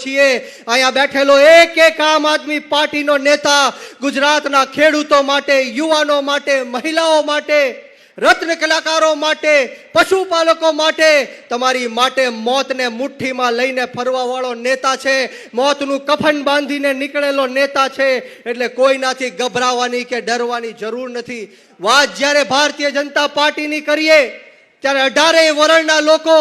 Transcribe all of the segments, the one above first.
છીએ અહીંયા બેઠેલો એક આમ આદમી પાર્ટીનો નેતા ગુજરાતના ખેડૂતો માટે, યુવાનો માટે, મહિલાઓ માટે, રત્ન કલાકારો માટે, પશુપાલકો માટે, તમારી માટે મોતને મુઠ્ઠીમાં લઈને ફરવા વાળો નેતા છે, મોતનું કફન બાંધીને નીકળેલો નેતા છે. એટલે કોઈનાથી ગભરાવાની કે ડરવાની જરૂર નથી. વાત જ્યારે ભારતીય જનતા પાર્ટીની કરીએ ત્યારે 18 વર્ણના લોકો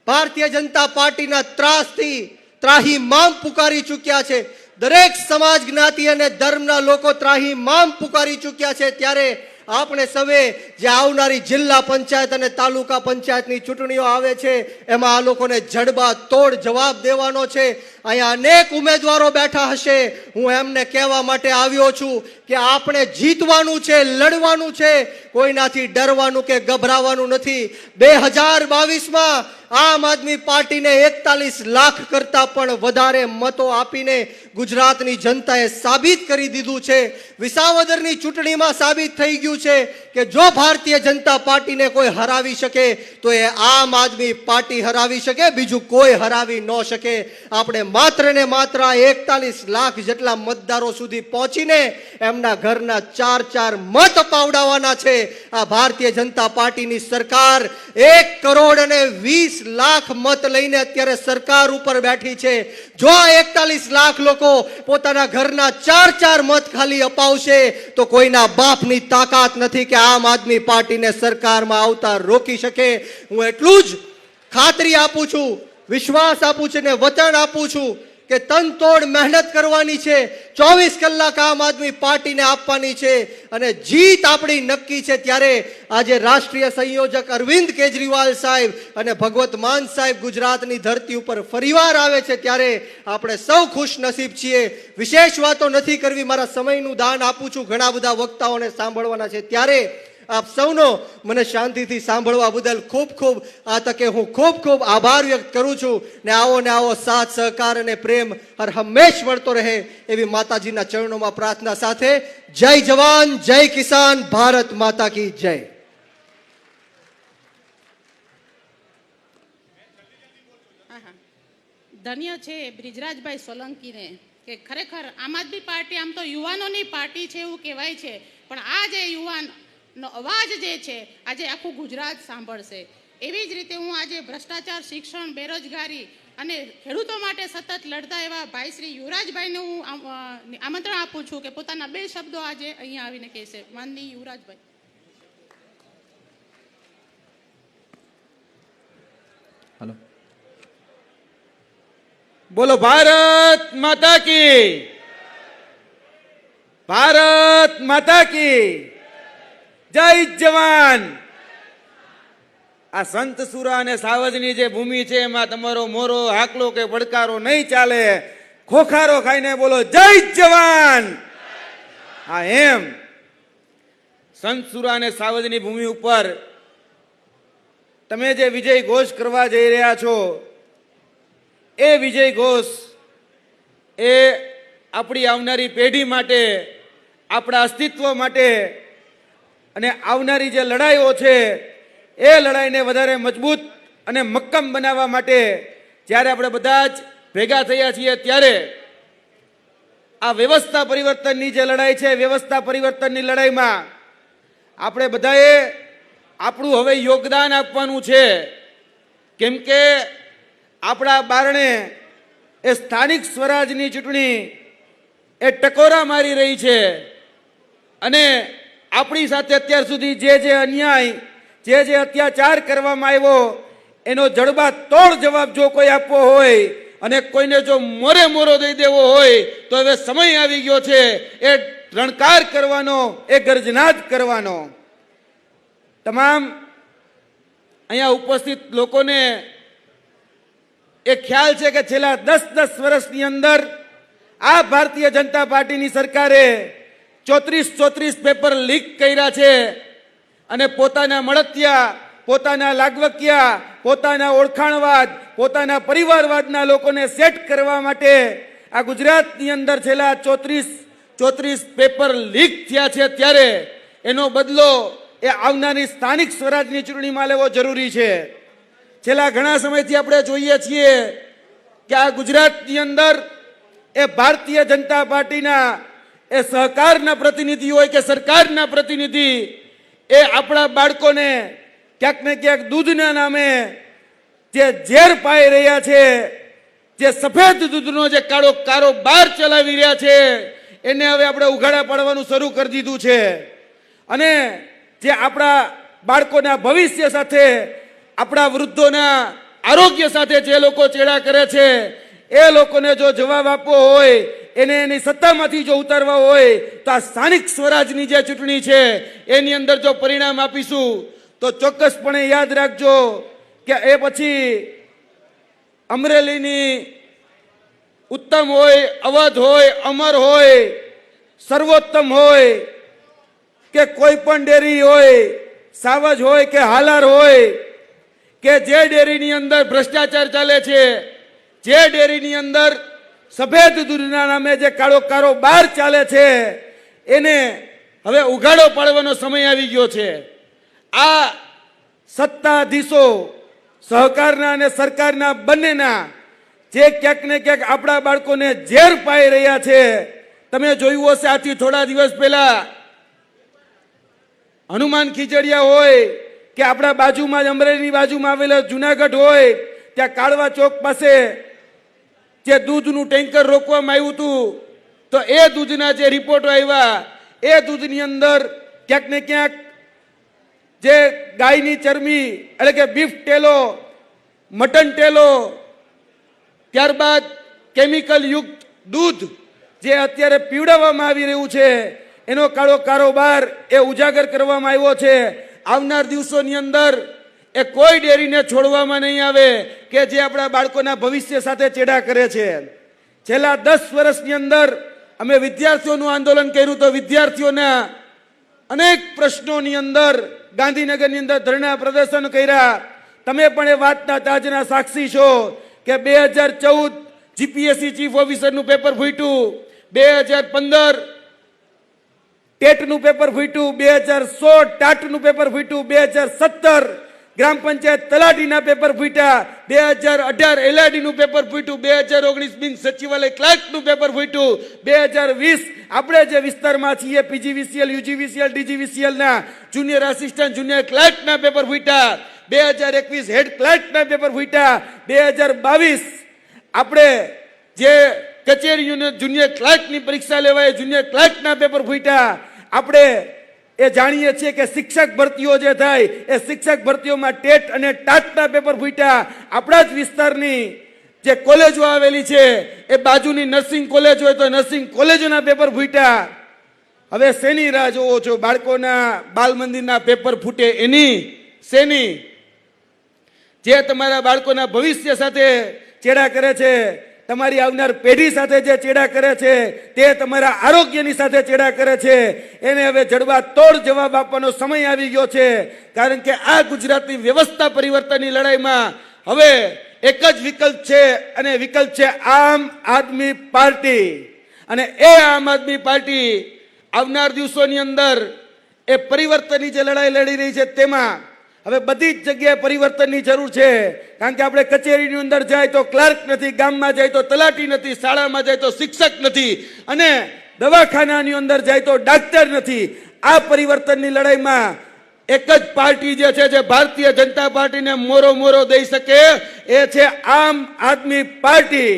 ભારતીય જનતા પાર્ટીના ત્રાસથી ત્રાહિમામ પુકારી ચૂક્યા છે. દરેક સમાજ, જ્ઞાતિ અને ધર્મના લોકો ત્રાહિમામ પુકારી ચૂક્યા છે. ત્યારે આપણે સૌએ જે આવનારી જિલ્લા પંચાયત અને તાલુકા પંચાયતની ચૂંટણીઓ આવે છે એમાં આ લોકોને જડબા તોડ જવાબ દેવાનો છે. અહીંયા અનેક ઉમેદવારો બેઠા હશે. હું એમને કહેવા માટે આવ્યો છું કે આપણે જીતવાનું છે, લડવાનું છે, કોઈનાથી ડરવાનું કે ગભરાવાનું નથી. 2022માં આમ આદમી પાર્ટીને 41 લાખ કરતા પણ વધારે મતો આપીને ગુજરાતની જનતાએ સાબિત કરી દીધું છે. વિસાવદરની ચૂંટણીમાં સાબિત થઈ ગયું છે કે જો ભારતીય જનતા પાર્ટીને કોઈ હરાવી શકે તો એ આમ આદમી પાર્ટી હરાવી શકે, બીજું કોઈ હરાવી ન શકે. આપણે માત્ર ને માત્ર 41 લાખ જેટલા મતદારો સુધી પહોંચીને એમના ઘરના 4 મત અપાવડાવવાના છે. આ ભારતીય જનતા પાર્ટીની સરકાર 1,20 લાખ મત લઈને અત્યારે સરકાર ઉપર બેઠી છે. જો આ 41 લાખ લોકો પોતાના ઘરના 4 મત ખાલી અપાવશે તો કોઈના બાપની તાકાત નથી કે આમ આદમી પાર્ટીને સરકારમાં આવતા રોકી શકે. હું એટલું જ ખાતરી આપું છું, વિશ્વાસ આપું છું ને વચન આપું છું કે તનતોડ મહેનત કરવાની છે. 24 કલાક આમ આદમી પાર્ટીને આપવાની છે અને જીત આપણી નક્કી છે. ત્યારે આજે રાષ્ટ્રીય સંયોજક અરવિંદ કેજરીવાલ સાહેબ અને ભગવત માન સાહેબ ગુજરાતની ધરતી ઉપર ફરીવાર આવે છે ત્યારે આપણે સૌ ખુશ નસીબ છીએ. વિશેષ વાતો નથી કરવી, મારા સમયનું દાન આપું છું, ઘણા બધા વક્તાઓને સાંભળવાના છે. ત્યારે આપ સૌનો મને શાંતિથી સાંભળવા બદલ ખૂબ ખૂબ આ તકે હું ખૂબ આભાર વ્યક્ત કરું છું. ને આવો સાથ સહકાર અને પ્રેમ હર હંમેશ મળતો રહે એવી માતાજીના ચરણોમાં પ્રાર્થના સાથે જય જવાન, જય કિસાન, ભારત માતા કી જય. ધન્ય છે બ્રિજરાજભાઈ સોલંકીને કે ખરેખર આમ આદમી પાર્ટી આમ તો યુવાનોની પાર્ટી છે એવું કહેવાય છે, પણ આ જે યુવાન નો અવાજ જે છે આજે આખું ગુજરાત સાંભળશે. એવી જ રીતે હું આજે ભ્રષ્ટાચાર, શિક્ષણ, બેરોજગારી અને ખેડૂતો માટે સતત લડતા એવા ભાઈ શ્રી યુવરાજભાઈને હું આમંત્રણ આપું છું કે પોતાના 2 શબ્દો આજે અહીંયા આવીને કહેશે. માનનીય યુવરાજભાઈ. हेलो, बोलो भारत माता की, भारत माता की जय जवान. આ સંત સુરા અને સાવજની જે ભૂમિ છે એમાં તમારો મોરો, હાકલો કે પડકારો નહીં ચાલે. ખોખારો ખાઈને બોલો જય જવાન. હા, એમ સંત સુરા અને સાવજની ભૂમિ ઉપર તમે જે વિજય ઘોષ કરવા જઈ રહ્યા છો એ વિજય ઘોષ એ આપણી આવનારી પેઢી માટે, આપણા અસ્તિત્વ માટે અને આવનારી જે લડાઈઓ છે એ લડાઈને વધારે મજબૂત અને મક્કમ બનાવવા માટે જ્યારે આપણે બધા જ ભેગા થયા છીએ ત્યારે આ વ્યવસ્થા પરિવર્તનની જે લડાઈ છે, વ્યવસ્થા પરિવર્તનની લડાઈમાં આપણે બધાએ આપણું હવે યોગદાન આપવાનું છે. કેમ કે આપણા બારણે એ સ્થાનિક સ્વરાજની ચૂંટણી એ ટકોરા મારી રહી છે અને આપણી સાથે અત્યાર સુધી જે અન્યાય, જે અત્યાચાર કરવામાં આવ્યો એનો જડબા તોડ જવાબ જો કોઈ આપવો હોય અને કોઈને જો મોરો દઈ દેવો હોય તો હવે સમય આવી ગયો છે એ રણકાર કરવાનો, એ ગર્જનાદ કરવાનો. તમામ અહીંયા ઉપસ્થિત લોકોને એ ખ્યાલ છે કે છેલ્લા 10 વર્ષની અંદર આ ભારતીય જનતા પાર્ટીની સરકારે 34 પેપર લીક કર્યા છે અને પોતાના મળતિયા, પોતાના લાગવકિયા, પોતાના ઓળખાણવાદ, પોતાના પરિવારવાદના લોકોને સેટ કરવા માટે આ ગુજરાતની અંદર છેલ્લા 34 પેપર લીક થયા છે. ત્યારે એનો બદલો એ આવનારી સ્થાનિક સ્વરાજની ચૂંટણીમાં લેવો જરૂરી છે. છેલ્લા ઘણા સમયથી આપણે જોઈએ છીએ કે આ ગુજરાતની અંદર એ ભારતીય જનતા પાર્ટીના એ સહકારના પ્રતિનિધિ હોય કે સરકારના પ્રતિનિધિ એ આપણા બાળકોને ક્યાંક ને ક્યાંક દૂધના નામે જે ઝેર પાઈ રહ્યા છે, જે સફેદ દૂધનો જે કાળો કારોબાર ચલાવી રહ્યા છે, એને હવે આપણે ઉઘાડા પાડવાનું શરૂ કરી દીધું છે. અને જે આપણા બાળકોના ભવિષ્ય સાથે, આપણા વૃદ્ધોના આરોગ્ય સાથે જે લોકો ચેડા કરે છે, એ લોકોને જો જવાબ આપવો હોય, એને એની સત્તામાંથી જો ઉતારવા હોય, તો આ સ્થાનિક સ્વરાજની જે ચૂંટણી છે એની અંદર જો પરિણામ આપીશું તો ચોક્કસપણે યાદ રાખજો કે એ પછી અમરેલીની ઉત્તમ હોય, અવધ હોય, અમર હોય, સર્વોત્તમ હોય કે કોઈ પણ ડેરી હોય, સાવજ હોય કે હાલાર હોય, કે જે ડેરીની અંદર ભ્રષ્ટાચાર ચાલે છે, જે ડેરીની અંદર સફેદ દૂધના નામે જે કાળો કારોબાર ચાલે છે, એને હવે ઉઘાડો પાડવાનો સમય આવી ગયો છે. આ સત્તાધીશો સહકારના અને સરકારના બંનેના જે ક્યાંક ને ક્યાંક આપણા બાળકોને ઝેર પાઈ રહ્યા છે. તમે જોયું હશે, આથી થોડા દિવસ પહેલા હનુમાન ખીચડિયા હોય કે આપણા બાજુમાં જ અમરેલીની બાજુમાં આવેલા જુનાગઢ હોય, ત્યાં કાળવા ચોક પાસે જે દૂધનું ટેન્કર રોકવામાં આવ્યું હતું, તો એ દૂધના જે રિપોર્ટો આવ્યા, એ દૂધની અંદર ક્યાંક ને ક્યાંક જે ગાયની ચરબી એટલે કે બીફ ટેલો, મટન ટેલો, ત્યારબાદ કેમિકલ યુક્ત દૂધ જે અત્યારે પીવડાવવામાં આવી રહ્યું છે, એનો કાળો કારોબાર એ ઉજાગર કરવામાં આવ્યો છે. આવનાર દિવસોની અંદર એ કોઈ ડેરીને છોડવામાં નહીં આવે કે જે આપણા બાળકોના ભવિષ્ય સાથે ચેડા કરે છે. છેલ્લા 10 વર્ષની અંદર અમે વિદ્યાર્થીઓનું આંદોલન કર્યું તો વિદ્યાર્થીઓના અનેક પ્રશ્નોની અંદર ગાંધીનગરની અંદર ધરણા પ્રદર્શન કર્યા. તમે પણ એ વાતના તાજના સાક્ષી છો કે 2014 જીપીએસસી ચીફ ઓફિસરનું પેપર ફૂટ્યું, 2015 ટેટનું પેપર ફૂટ્યું, 2016 ટાટનું પેપર ફૂટ્યું, 2017 ગ્રામ પંચાયત તલાટીના પેપર ફૂટ્યા, 2018 એલઆઈડીનું પેપર ફૂટ્યું, 2019 બિન સચિવાલય ક્લાર્કનું પેપર ફૂટ્યું, 2020 આપણે જે વિસ્તારમાં છીએ પીજીવીસીએલ, યુજીવીસીએલ, ડીજીવીસીએલના જુનિયર આસિસ્ટન્ટ, જુનિયર ક્લાર્કના પેપર ફૂટ્યા, 2021 હેડ ક્લાર્કના પેપર ફૂટ્યા, 2022 આપણે જે કચેરીઓને જુનિયર ક્લાર્કની પરીક્ષા લેવાય, જુનિયર ક્લાર્કના પેપર ફૂટ્યા. આપણે એ જાણીએ છીએ કે શિક્ષક ભરતીઓ જે થાય એ શિક્ષક ભરતીઓમાં ટેટ અને ટાટના પેપર ફૂટ્યા. આપણા જ વિસ્તારની જે કોલેજો આવેલી છે એ બાજુની નર્સિંગ કોલેજ હોય તો નર્સિંગ કોલેજોના પેપર ફૂટ્યા. હવે શેની રાહ જોવો છો? બાળકોના બાલ મંદિરના પેપર ફૂટે એની શેની? જે તમારા બાળકોના ભવિષ્ય સાથે ચેડા કરે છે, તમારી આવનાર પેઢી સાથે જે ચેડા કરે છે, તે તમારા આરોગ્યની સાથે ચેડા કરે છે, એને હવે જડબા તોડ જવાબ આપવાનો સમય આવી ગયો છે. કારણ કે આ ગુજરાતની વ્યવસ્થા પરિવર્તનની લડાઈમાં હવે એક જ વિકલ્પ છે અને વિકલ્પ છે આમ આદમી પાર્ટી. અને એ આમ આદમી પાર્ટી આવનાર દિવસોની અંદર એ પરિવર્તનની જે લડાઈ લડી રહી છે તેમાં હવે બધી જ જગ્યાએ પરિવર્તનની જરૂર છે. કારણ કે આપણે કચેરીની અંદર જાય તો ક્લાર્ક નથી, ગામમાં જાય તો તલાટી નથી, શાળામાં જાય તો શિક્ષક નથી, અને દવાખાનાની અંદર જાય તો ડાક્ટર નથી. આ પરિવર્તનની લડાઈમાં એક જ પાર્ટી જે છે, જે ભારતીય જનતા પાર્ટીને મોરો દઈ શકે, એ છે આમ આદમી પાર્ટી.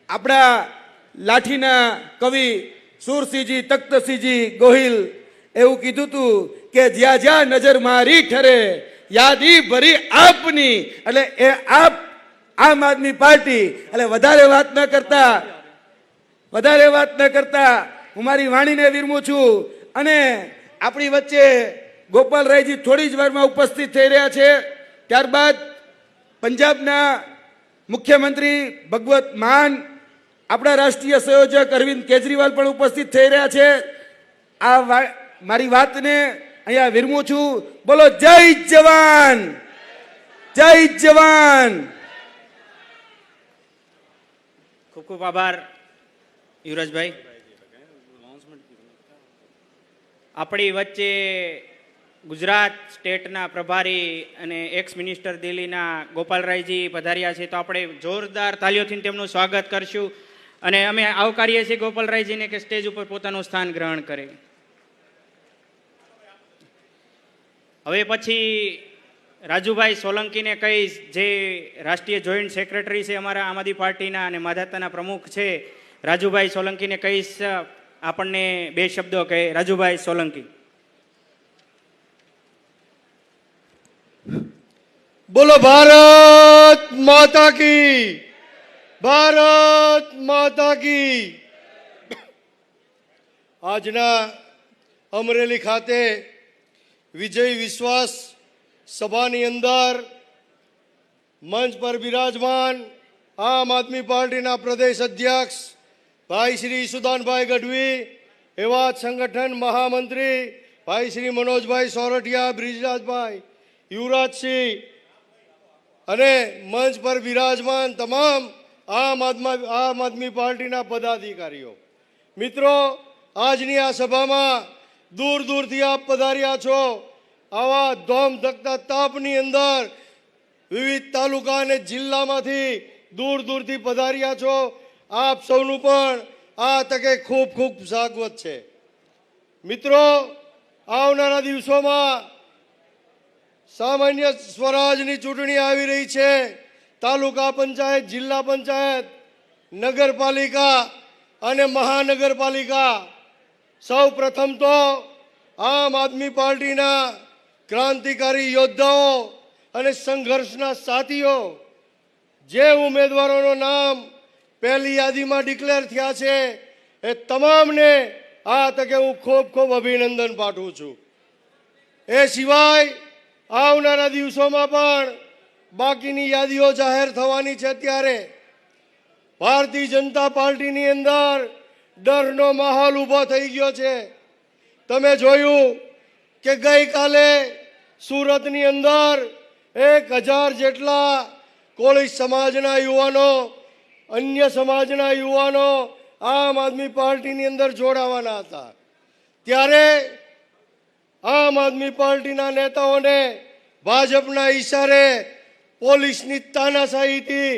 આપણા લાઠીના કવિ સુરસિંહજી તખ્તસિંહજી ગોહિલ એવું કીધું હતું કે જ્યાં જ્યાં નજર મારી ઠરે યાદી ભરી આપની. એટલે એ આપ આમ આદમી પાર્ટી. એટલે વધારે વાત ન કરતા હું મારી વાણીને વિરમું છું. અને આપણી વચ્ચે ગોપાલરાયજી થોડી જ વારમાં ઉપસ્થિત થઈ રહ્યા છે. ત્યારબાદ પંજાબના મુખ્યમંત્રી ભગવત માન, આપણા રાષ્ટ્રીય સંયોજક અરવિંદ કેજરીવાલ પણ ઉપસ્થિત થઈ રહ્યા છે. આ મારી વાતને અહીંયા વિરમું છું. બોલો જય જવાન, જય જવાન. ખૂબ ખૂબ આભાર યુવરાજભાઈ. આપણી વચ્ચે ગુજરાત સ્ટેટના પ્રભારી અને એક્સ મિનિસ્ટર દિલ્હીના ગોપાલરાયજી પધાર્યા છે, તો આપણે જોરદાર તાલીઓથી તેમનું સ્વાગત કરશું અને અમે આવકારીએ છીએ ગોપાલરાયજીને કે સ્ટેજ ઉપર પોતાનું સ્થાન ગ્રહણ કરે. હવે પછી રાજુભાઈ સોલંકીને કહીશ, જે રાષ્ટ્રીય જોઈન્ટ સેક્રેટરી છે અમારા આમ આદમી પાર્ટીના અને માધાતાના પ્રમુખ છે, રાજુભાઈ સોલંકીને કહીશ આપણને બે શબ્દો કહે. રાજુભાઈ સોલંકી. બોલો ભારત માતા કી, ભારત માતા કી. આજના અમરેલી ખાતે વિજય વિશ્વાસ સભાની અંદર મંચ પર બિરાજમાન આમ આદમી પાર્ટીના પ્રદેશ અધ્યક્ષ ભાઈ શ્રી સુદાનભાઈ ગઢવી, એવા જ સંગઠન મહામંત્રી ભાઈ શ્રી મનોજભાઈ સોરઠિયા, બ્રિજરાજભાઈ, યુવરાજસિંહ અને મંચ પર બિરાજમાન તમામ આમ આદમી પાર્ટીના પદાધિકારીઓ, મિત્રો, આજની આ સભામાં દૂર દૂરથી આપ પધાર્યા છો. આવા ધોમ ધકતા તાપની અંદર વિવિધ તાલુકા અને જિલ્લામાંથી દૂર દૂરથી પધાર્યા છો. આપ સૌનું પણ આ તકે ખૂબ ખૂબ સ્વાગત છે. મિત્રો, આવનારા દિવસોમાં સામાન્ય સ્વરાજની ચૂંટણી આવી રહી છે. તાલુકા પંચાયત, જિલ્લા પંચાયત, નગરપાલિકા અને મહાનગરપાલિકા. સૌ પ્રથમ તો આમ આદમી પાર્ટીના ક્રાંતિકારી યોદ્ધાઓ અને સંઘર્ષના સાથીઓ, જે ઉમેદવારોનું નામ પહેલી યાદીમાં ડિક્લેર થયા છે, એ તમામને આ તકે હું ખૂબ ખૂબ અભિનંદન પાઠવું છું. એ સિવાય આવનારા દિવસોમાં પણ બાકીની યાદીઓ જાહેર થવાની છે. ત્યારે ભારતીય જનતા પાર્ટીની અંદર ડરનો માહોલ ઊભો થઈ ગયો છે. તમે જોયું કે ગઈકાલે સુરતની અંદર 1000 જેટલા કોળી સમાજના યુવાનો, અન્ય સમાજના યુવાનો આમ આદમી પાર્ટીની અંદર જોડાવાના હતા. ત્યારે આમ આદમી પાર્ટીના નેતાઓને ભાજપના ઈશારે પોલીસની તાનાશાહીથી,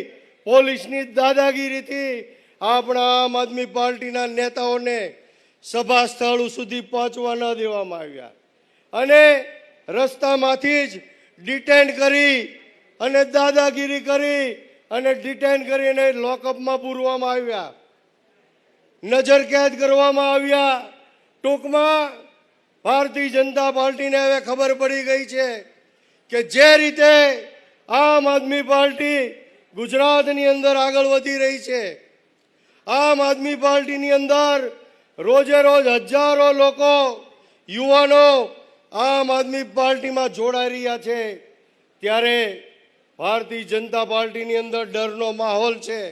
પોલીસની દાદાગીરીથી આપણા આમ આદમી પાર્ટીના નેતાઓને સભા સ્થળ સુધી પહોંચવા ન દેવામાં આવ્યા અને રસ્તામાંથી જ ડિટેન કરી અને દાદાગીરી કરી અને ડિટેન કરીને લોકઅપમાં પૂરવામાં આવ્યા, નજરકેદ કરવામાં આવ્યા. ટૂંકમાં ભારતીય જનતા પાર્ટીને હવે ખબર પડી ગઈ છે કે જે રીતે આમ આદમી પાર્ટી ગુજરાતની અંદર આગળ વધી રહી છે, આમ આદમી પાર્ટીની અંદર રોજે રોજ હજારો લોકો, યુવાનો આમ આદમી પાર્ટીમાં જોડાઈ રહ્યા છે. ત્યારે ભારતીય જનતા પાર્ટીની અંદર ડરનો માહોલ છે.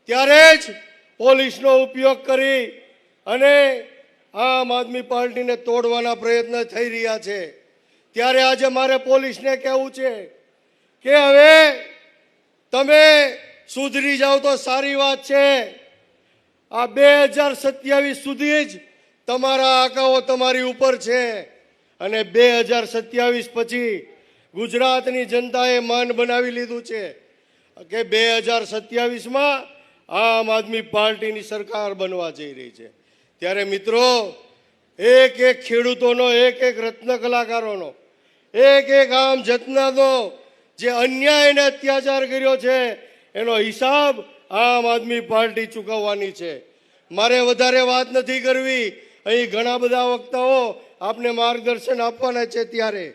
ત્યારે જ પોલીસનો ઉપયોગ કરી અને આમ આદમી પાર્ટીને તોડવાના પ્રયત્ન થઈ રહ્યા છે. ત્યારે આજે મારે પોલીસને કહેવું છે કે હવે તમે સુધરી જાઓ તો સારી વાત છે. આ 2027 સુધી જ તમારા આંકાઓ તમારી ઉપર છે અને 2027 પછી ગુજરાતની જનતાએ માન બનાવી લીધું છે કે 2027માં આમ આદમી પાર્ટીની સરકાર બનવા જઈ રહી છે. ત્યારે મિત્રો, એક એક ખેડૂતોનો, એક એક રત્ન કલાકારોનો, એક એક આમ જતનાનો જે અન્યાય અને અત્યાચાર કર્યો છે, એનો હિસાબ આમ આદમી પાર્ટી ચૂકવવાની છે. મારે વધારે વાત નથી કરવી, અહીં ઘણા બધા વક્તાઓ આપને માર્ગદર્શન આપવાના છે. ત્યારે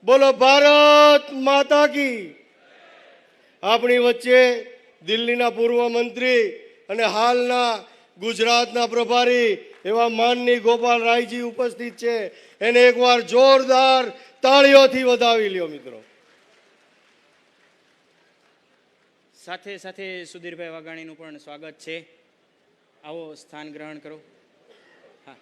બોલો ભારત માતા કી. આપણી વચ્ચે દિલ્હીના પૂર્વ મંત્રી અને હાલના ગુજરાતના પ્રભારી એવા માનની ગોપાલરાયજી ઉપસ્થિત છે. એને એકવાર જોરદાર તાળીઓથી વધાવી લ્યો મિત્રો. સાથે સાથે સુધીરભાઈ વાઘાણીનું પણ સ્વાગત છે. આવો, સ્થાન ગ્રહણ કરો. હા,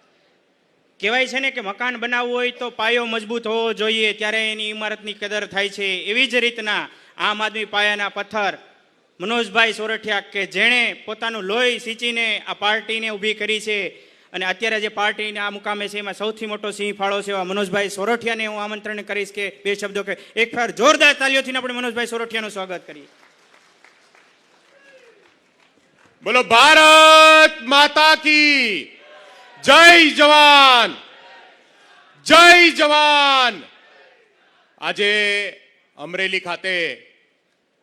કહેવાય છે ને કે મકાન બનાવવું હોય તો પાયો મજબૂત હોવો જોઈએ, ત્યારે એની ઇમારતની કદર થાય છે. એવી જ રીતના આમ આદમી પાયાના પથ્થર મનોજભાઈ સોરઠિયા, કે જેણે પોતાનું લોહી સિંચીને આ પાર્ટીને ઊભી કરી છે, અને અત્યારે જે પાર્ટીના આ મુકામે છે એમાં સૌથી મોટો સિંહ ફાળો છે એવા મનોજભાઈ સોરઠિયાને હું આમંત્રણ કરીશ કે બે શબ્દો કે એક ફેર જોરદાર તાલીઓથી આપણે મનોજભાઈ સોરઠિયાનું સ્વાગત કરીએ. બોલો ભારત માતા કી જય જવાન, જય જવાન. આજે અમરેલી ખાતે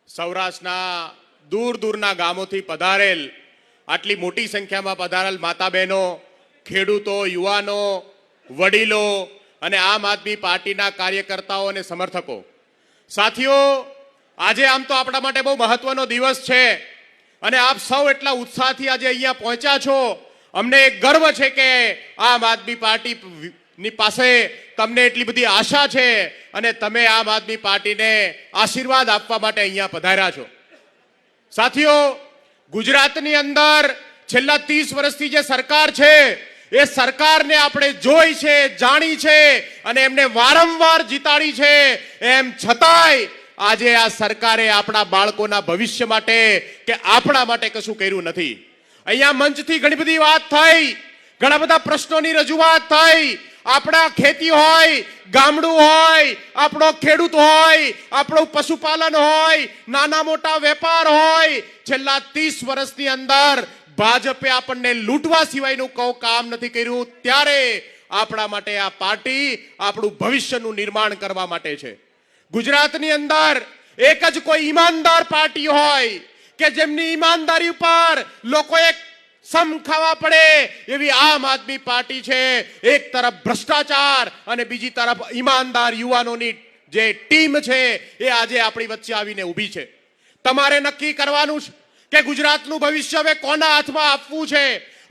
સૌરાષ્ટ્રના દૂર દૂરના ગામોથી પધારેલ, આટલી મોટી સંખ્યામાં પધારેલ માતા બહેનો, ખેડૂતો, યુવાનો, વડીલો અને આમ આદમી પાર્ટીના કાર્યકર્તાઓ અને સમર્થકો, સાથીઓ, આજે આમ તો આપણા માટે બહુ મહત્વનો દિવસ છે અને આપ સૌ એટલા ઉત્સાહથી આજે અહીંયા પહોંચ્યા છો. અમને એક ગર્વ છે કે આમ આદમી પાર્ટીની પાસે તમને એટલી બધી આશા છે અને તમે આમ આદમી પાર્ટીને આશીર્વાદ આપવા માટે અહીંયા પધાર્યા છો. સાથીઓ, ગુજરાતની અંદર છેલ્લા 30 વર્ષથી જે સરકાર છે એ સરકારને આપણે જોઈ છે, જાણી છે અને એમને વારંવાર જીતાડી છે. એમ છતાંય આજે આ સરકારે આપણા બાળકોના ભવિષ્ય માટે કે આપણા માટે કશું કર્યું નથી. અહીંયા મંચથી ઘણી બધી વાત થઈ, ઘણા બધા પ્રશ્નોની રજૂઆત થઈ. આપણા ખેતી હોય, ગામડું હોય, આપણો ખેડૂત હોય, આપણું પશુપાલન હોય, નાના મોટા વેપાર હોય, છેલ્લા 30 વર્ષની અંદર ભાજપે આપણને લૂંટવા સિવાયનું કોઈ કામ નથી કર્યું. ત્યારે આપણા માટે આ પાર્ટી આપણું ભવિષ્યનું નિર્માણ કરવા માટે છે. ગુજરાતની અંદર એક જ કોઈ ઈમાનદાર પાર્ટી હોય કે જેમની ઈમાનદારી ઉપર લોકોએ સમ ખાવા પડે એવી આમ આદમી પાર્ટી છે. એક તરફ ભ્રષ્ટાચાર અને બીજી તરફ ઈમાનદાર યુવાનોની જે ટીમ છે એ આજે આપણી વચ્ચે આવીને ઊભી છે. તમારે નક્કી કરવાનું છે કે ગુજરાતનું ભવિષ્ય હવે કોના હાથમાં આપવું છે.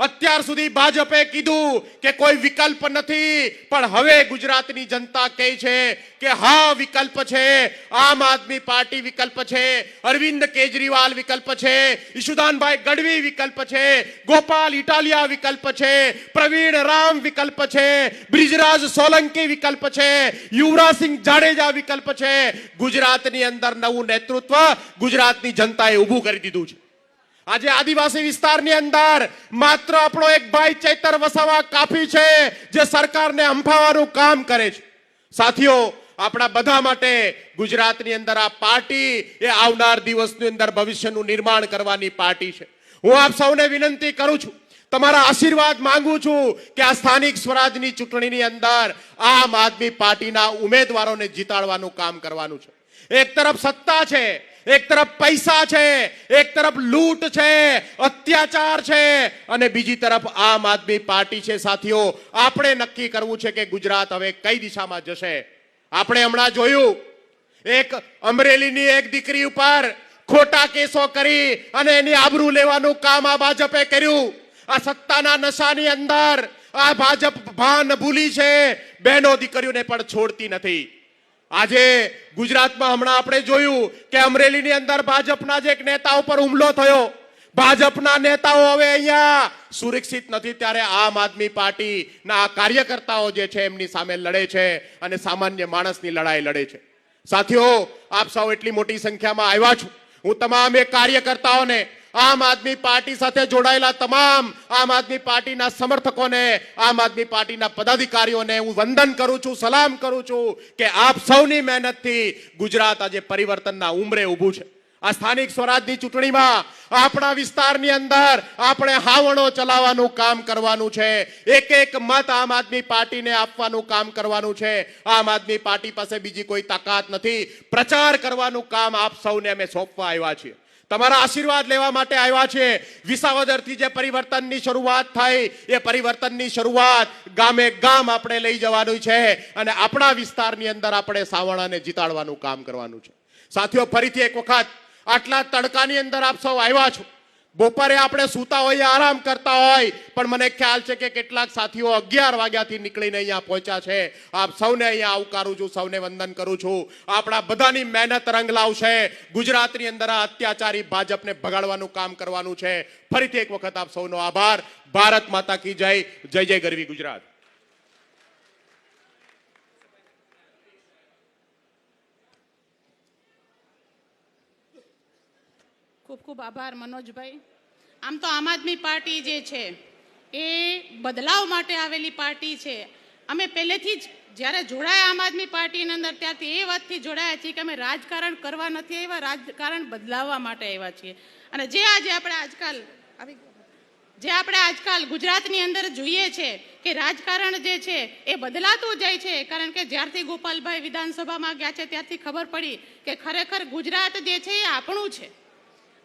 અત્યાર સુધી ભાજપે કીધું કે કોઈ વિકલ્પ નથી, પણ હવે ગુજરાતની જનતા કહે છે કે હા વિકલ્પ છે. આમ આદમી પાર્ટી વિકલ્પ છે, અરવિંદ કેજરીવાલ વિકલ્પ છે, ઈશુદાનભાઈ ગઢવી વિકલ્પ છે, ગોપાલ ઇટાલિયા વિકલ્પ છે, પ્રવીણ રામ વિકલ્પ છે, બ્રિજરાજ સોલંકી વિકલ્પ છે, યુવરાજસિંહ જાડેજા વિકલ્પ છે. ગુજરાતની અંદર નવું નેતૃત્વ ગુજરાતની જનતાએ ઊભું કરી દીધું છે. આજે આદિવાસી વિસ્તારની અંદર માત્ર આપણો એક ભાઈ ચૈતર વસાવા કાફી છે જે સરકારને હંફાવવાનું કામ કરે છે. સાથીઓ, આપણા બધા માટે ગુજરાતની અંદર આ પાર્ટી એ આવનાર દિવસની અંદર ભવિષ્યનું નિર્માણ કરવાની પાર્ટી છે. હું આપ સૌને વિનંતી કરું છું, તમારા આશીર્વાદ માંગુ છું કે આ સ્થાનિક સ્વરાજની ચૂંટણીની અંદર આમ આદમી પાર્ટીના ઉમેદવારોને જીતાડવાનું કામ કરવાનું છે. એક તરફ સત્તા છે, એક તરફ પૈસા છે, એક તરફ લૂંટ છે, અત્યાચાર છે અને બીજી તરફ આમ આદમી પાર્ટી છે. સાથીઓ, આપણે નક્કી કરવું છે કે ગુજરાત હવે કઈ દિશામાં જશે. આપણે હમણાં જોયું એક અમરેલીની એક દીકરી ઉપર ખોટા કેસો કરી અને એની આબરૂ લેવાનું કામ આ ભાજપે કર્યું. આ સત્તાના નશાની અંદર આ ભાજપ ભાન ભૂલી છે, બહેનો દીકરીઓને પણ છોડતી નથી. આજે ગુજરાતમાં હમણાં આપણે જોયું કે અમરેલીની અંદર ભાજપના જે એક નેતા ઉપર હુમલો થયો. ભાજપના નેતાઓ હવે અહીંયા સુરક્ષિત નથી, ત્યારે આમ આદમી પાર્ટીના કાર્યકર્તાઓ જે છે એમની સામે લડે છે અને સામાન્ય માણસની લડાઈ લડે છે. સાથીઓ, આપ સૌ એટલી મોટી સંખ્યામાં આવ્યા છો. હું તમામ કાર્યકર્તાઓને, આમ આદમી પાર્ટી સાથે જોડાયેલા તમામ આમ આદમી પાર્ટીના સમર્થકોને, આમ આદમી પાર્ટીના પદાધિકારીઓને હું વંદન કરું છું, સલામ કરું છું કે આપ સૌની મહેનતથી ગુજરાત આજે પરિવર્તનના ઉંબરે ઊભું છે. આ સ્થાનિક સ્વરાજની ચૂંટણીમાં આપણા વિસ્તારની અંદર આપણે હાવણો ચલાવવાનું કામ કરવાનું છે. એક એક મત આમ આદમી પાર્ટીને આપવાનું કામ કરવાનું છે. આમ આદમી પાર્ટી પાસે બીજી કોઈ તાકાત નથી. પ્રચાર કરવાનું કામ આપ સૌને અમે સોંપવા આવ્યા છીએ, તમારા આશીર્વાદ લેવા માટે આવ્યા છે. વિસાવદરથી જે પરિવર્તનની શરૂઆત થઈ એ પરિવર્તનની શરૂઆત ગામે ગામ આપણે લઈ જવાનું છે અને આપણા વિસ્તારની અંદર આપણે સાવણાને જીતાડવાનું કામ કરવાનું છે. સાથીઓ, ફરીથી એક વખત આટલા તડકાની અંદર આપ સૌ આવ્યા છો. બપોરે આપણે સૂતા હોઈએ, આરામ કરતા હોય, પણ મને ખ્યાલ છે કે કેટલાક સાથીઓ 11 વાગ્યાથી નીકળીને અહીંયા પહોંચ્યા છે. આપ સૌને અહીંયા આવકારું છું, સૌને વંદન કરું છું. આપણા બધાની મહેનત રંગ લાવશે. ગુજરાતની અંદર આ અત્યાચારી ભાજપને ભગાડવાનું કામ કરવાનું છે. ફરીથી એક વખત આપ સૌનો આભાર. ભારત માતા કી જય. જય જય ગરવી ગુજરાત. ખૂબ ખૂબ આભાર મનોજભાઈ. આમ તો આમ આદમી પાર્ટી જે છે એ બદલાવ માટે આવેલી પાર્ટી છે. અમે પહેલેથી જ જ્યારે જોડાયા આમ આદમી પાર્ટીની અંદર ત્યારથી એ વાતથી જોડાયા છીએ કે અમે રાજકારણ કરવા નથી આવ્યા, રાજકારણ બદલાવવા માટે આવ્યા છીએ. અને જે આપણે આજકાલ ગુજરાતની અંદર જોઈએ છે કે રાજકારણ જે છે એ બદલાતું જાય છે. કારણ કે જ્યારથી ગોપાલભાઈ વિધાનસભામાં ગયા છે ત્યારથી ખબર પડી કે ખરેખર ગુજરાત જે છે એ આપણું છે,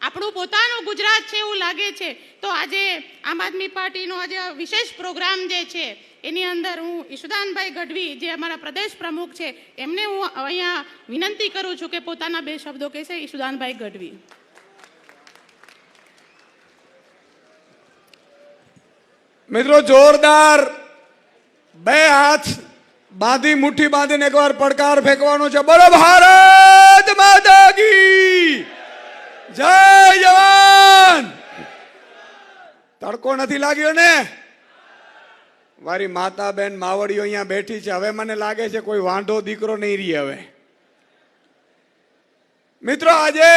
આપણું પોતાનું ગુજરાત છે એવું લાગે છે. તો આજે આમ આદમી પાર્ટીનો આજે વિશેષ પ્રોગ્રામ જે છે એની અંદર હું ઈશુદાનભાઈ ગઢવી જે અમારા પ્રદેશ પ્રમુખ છે એમને હું અહીંયા વિનંતી કરું છું કે પોતાના 2 શબ્દો કહેશે. ઈશુદાનભાઈ ગઢવી. મિત્રો જોરદાર 2 હાથ બાંધી મુઠ્ઠી બાંધીને એકવાર પડકાર ફેંકવાનો છે. બોલો ભારત માતા કી જય જવાન. તડકો નથી લાગ્યો ને? મારી માતા બેન માવડીઓ અહીંયા બેઠી છે. હવે મને લાગે છે કોઈ વાંઢો દીકરો નહીં રહી હવે. મિત્રો આજે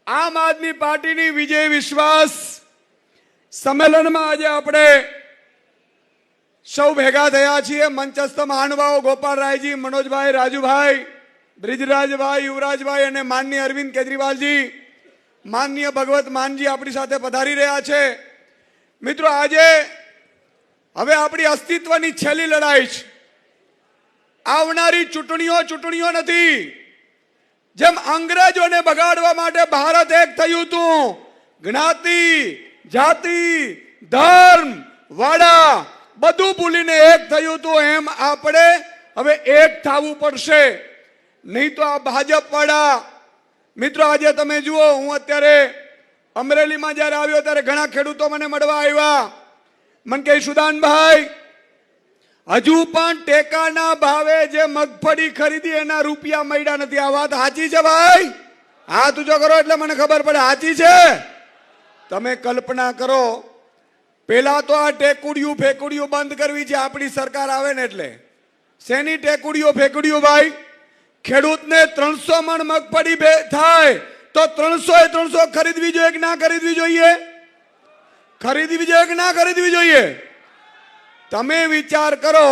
આમ આદમી પાર્ટીની વિજય વિશ્વાસ સંમેલનમાં આજે આપણે સૌ ભેગા થયા છીએ. મંચસ્થ મહાનુભાવો ગોપાલરાયજી, મનોજભાઈ, રાજુભાઈ, બ્રિજરાજભાઈ, યુવરાજભાઈ અને માનનીય અરવિંદ કેજરીવાલજી, માનનીય ભગવત માનજી આપણી સાથે પધારી રહ્યા છે. મિત્રો આજે હવે આપણી અસ્તિત્વની છેલ્લી લડાઈ છે. આવનારી ચૂંટણીઓ નથી. જેમ અંગ્રેજોને બગાડવા માટે ભારત એક થયું હતું, જ્ઞાતિ, જાતિ, ધર્મ, વાડા બધું ભૂલીને એક થયું હતું, એમ આપણે હવે એક થવું પડશે. નહીં તો આ ભાજપ વાળા મિત્રો આજે તમે જુઓ, હું અત્યારે અમરેલીમાં જ્યારે આવ્યો ત્યારે ઘણા ખેડૂતો મને મળવા આવ્યા. મને કહે સુદાનભાઈ હજુ પણ ટેકાના ભાવે જે મગફળી ખરીદી એના રૂપિયા મળ્યા નથી. આ વાત સાચી છે ભાઈ? હાથ ઊંચો કરો એટલે મને ખબર પડે સાચી છે. તમે કલ્પના કરો, પેલા તો આ ટેકુડિયું ફેકુડિયું બંધ કરવી છે આપણી સરકાર આવે ને એટલે. શેની ટેકુડિયું ફેકુડિયું ભાઈ? ખેડૂતને 300 મણ મગફળી થાય તો 300 ખરીદવી જોઈએ કે ના ખરીદવી જોઈએ? ખરીદવી જોઈએ કે ના ખરીદવી જોઈએ? તમે વિચાર કરો.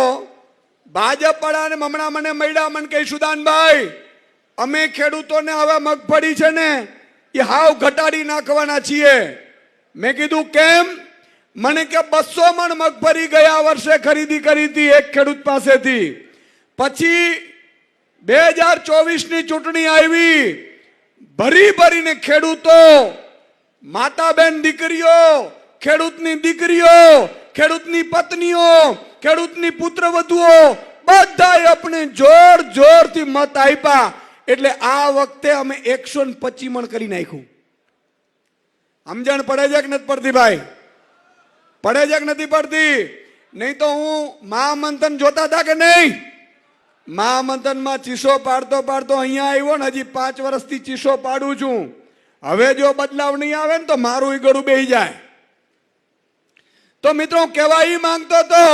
ભાજપ વાળાને હમણાં મને મળ્યા, મને કહે સુદાનભાઈ અમે ખેડૂતોને હવે મગફળી છે ને એ હાવ ઘટાડી નાખવાના છીએ. મેં કીધું કેમ? મને કે 200 મણ મગફળી ગયા વર્ષે ખરીદી કરી હતી એક ખેડૂત પાસેથી. પછી 2024ની ચૂંટણી આવી, ભરીને ખેડૂતો, માતા બેન દીકરીઓ, ખેડૂતની દીકરીઓ, ખેડૂતની પત્નીઓ, ખેડૂતની પુત્રવધુઓ બધાએ આપણે જોરથી મત આપ્યા. એટલે આ વખતે અમે 125 મણ કરી નાખ્યું. સમજણ પડે છે કે નથી પડતી ભાઈ? પડે છે કે નથી પડતી? નહીં તો હું મહામંથન જોતા હતા કે નહીં? મહામંથનમાં ચીસો પાડતો અહીંયા આવ્યો ને, હજી 5 વર્ષથી ચીસો પાડું છું. હવે જો બદલાવ નહીં આવે ને તો મારું ગળું બેહી જાય. તો મિત્રો કહેવા એ માંગતો હતો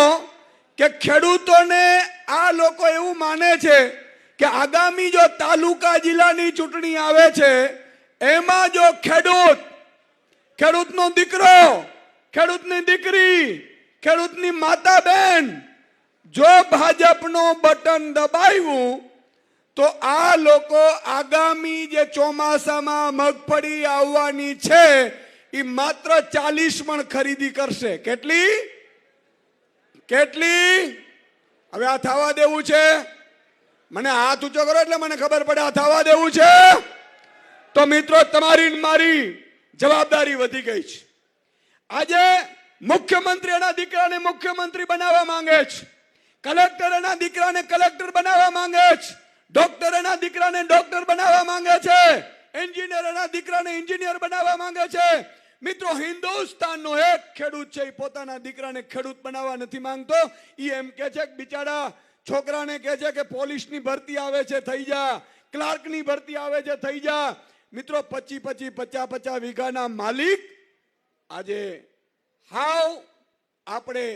કે ખેડૂતોને આ લોકો એવું માને છે કે આગામી જો તાલુકા જિલ્લાની ચૂંટણી આવે છે એમાં જો ખેડૂતનો દીકરો, ખેડૂતની દીકરી, ખેડૂતની માતા બેન જો ભાજપનો બટન દબાવ્યું તો આ લોકો આગામી જે ચોમાસામાં મગફળી આવવાની છે એ માત્ર 40 મણ ખરીદી કરશે. કેટલી? હવે આ થવા દેવું છે? મને હાથ ઊંચો કરો એટલે મને ખબર પડે આ થવા દેવું છે? તો મિત્રો તમારી મારી જવાબદારી વધી ગઈ છે. આજે મુખ્યમંત્રી એના દીકરાને મુખ્યમંત્રી બનાવવા માંગે છે, કલેક્ટર એના દીકરાને કલેક્ટર બનાવવા માંગે છે, ડોક્ટર એના દીકરાને ડોક્ટર બનાવવા માંગે છે, એન્જિનિયર એના દીકરાને એન્જિનિયર બનાવવા માંગે છે. મિત્રો હિન્દુસ્તાનનો એક ખેડૂત છે એ પોતાના દીકરાને ખેડૂત બનાવવા નથી માંગતો. એ એમ કે છે કે બિચારા છોકરાને કહે છે કે પોલીસની ભરતી આવે છે થઈ જા, ક્લાર્કની ભરતી આવે છે થઈ જા. મિત્રો 50 વીઘાના માલિક આજે હાવ આપણે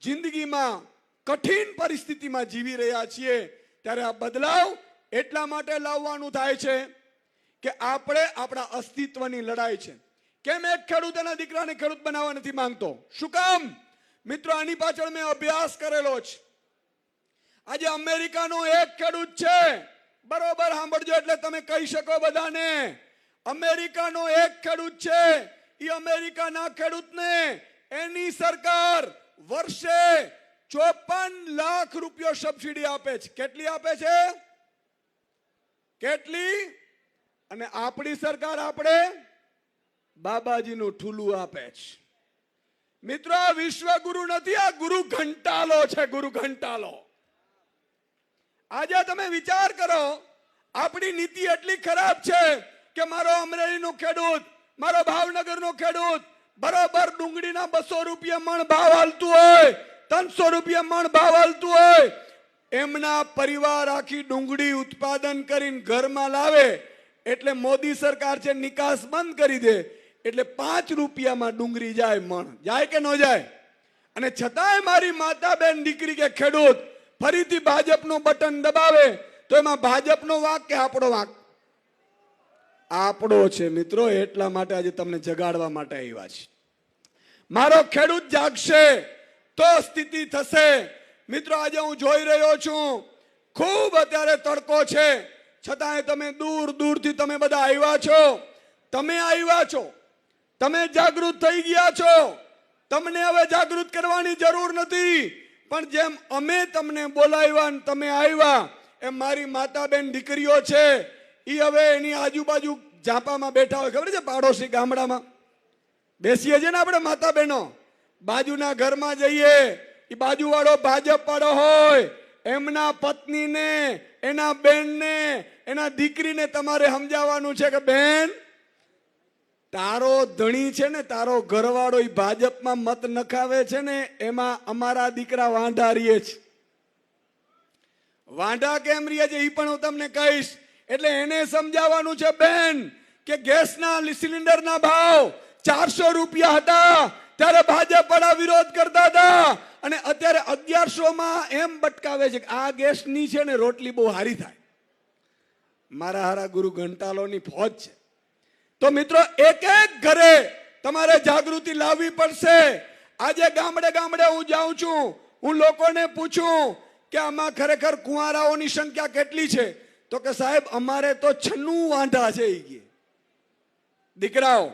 જિંદગીમાં કઠિન પરિસ્થિતિમાં જીવી રહ્યા છીએ. ત્યારે આ બદલાવ એટલા માટે લાવવાનું થાય છે કે આપણે આપણા અસ્તિત્વની લડાઈ છે. કેમ એક ખેડૂત એના દીકરાને ખેડૂત બનાવવા નથી માંગતો? શું કામ? મિત્રો, આની પાછળ મેં અભ્યાસ કરેલો છે. આજે અમેરિકાનો એક ખેડૂત છે, બરોબર સાંભળજો એટલે તમે કહી શકો બધાને. અમેરિકાનો એક ખેડૂત છે, એ અમેરિકાના ખેડૂતને એની સરકાર વર્ષે 54 લાખ રૂપિયા સબસિડી આપે છે. કેટલી આપે છે? કેટલી? અને આપણી સરકાર આપણે બાબાજીનું ઠુલું આપે છે. મિત્રો, આ વિશ્વગુરુ નથી, આ ગુરુ ઘંટાલો છે. ગુરુ ઘંટાલો. આજે તમે વિચાર કરો, આપણી નીતિ એટલી ખરાબ છે કે મારો અમરેલીનો ખેડૂત, મારો ભાવનગરનો ખેડૂત બરોબર ડુંગળીના 200 રૂપિયા મણ ભાવ હાલતું હોય, 300 રૂપિયા મણ ભાવ હાલતું હોય, એમના પરિવાર આખી ડુંગળી ઉત્પાદન કરીને ઘરમાં લાવે એટલે મોદી સરકાર છે નિકાસ બંધ કરી દે, એટલે 5 રૂપિયામાં ડુંગળી જાય મણ. જાય કે ન જાય? અને છતાંય મારી માતા બેન દીકરી કે ખેડૂત ફરીથી ભાજપનું બટન દબાવે તો એમાં ભાજપનો વાંક કે આપણો વાંક? આપણો છે મિત્રો. એટલા માટે આજે તમને જગાડવા માટે આવ્યા છે. મારો ખેડૂત જાગશે તો સ્થિતિ થશે. મિત્રો, આજે હું જોઈ રહ્યો છું, ખૂબ અત્યારે તડકો છે, છતાંય તમે દૂર દૂરથી તમે બધા આવ્યા છો. તમે આવ્યા છો, તમે જાગૃત થઈ ગયા છો. તમને હવે જાગૃત કરવાની જરૂર નથી, પણ જેમ અમે તમને બોલાવ્યા ને તમે આવ્યા, એમ મારી માતા બેન દીકરીઓ છે, એ હવે એની આજુબાજુ ઝાંપામાં બેઠા હોય. ખબર છે, પાડોશી ગામડામાં બેસીએ છીએ ને આપણે માતા બહેનો, બાજુના ઘરમાં જઈએ, એ બાજુવાળો ભાજપ વાળો હોય, એમના પત્નીને, એના બેનને, એના દીકરીને તમારે સમજાવવાનું છે કે બેન, તારો ધણી છે ને, તારો ઘરવાળો એ ભાજપમાં મત નખાવે છે ને, એમાં અમારા દીકરા વાંઢા રહીએ છે. વાંઢા કેમ રહીએ છે એ પણ હું તમને કહીશ. એટલે એને સમજાવવાનું છે બેન કે ગેસના સિલિન્ડરના ભાવ 400 રૂપિયા હતા ત્યારે ભાજપ વાળા વિરોધ કરતા હતા, અને અત્યારે 1100માં એમ બટકાવે છે કે આ ગેસની છે ને રોટલી બહુ સારી થાય. મારા હારા ગુરુ ઘંટાલોની ફોજ છે. તો મિત્રો, એક એક ઘરે તમારે જાગૃતિ લાવવી પડશે. આજે ગામડે ગામડે હું જાઉં છું, હું લોકોને પૂછું કે આમાં ખરેખર કુંવારાઓની સંખ્યા કેટલી છે, તો કે સાહેબ અમારે તો 96 વાંઢા છે. દીકરાઓ,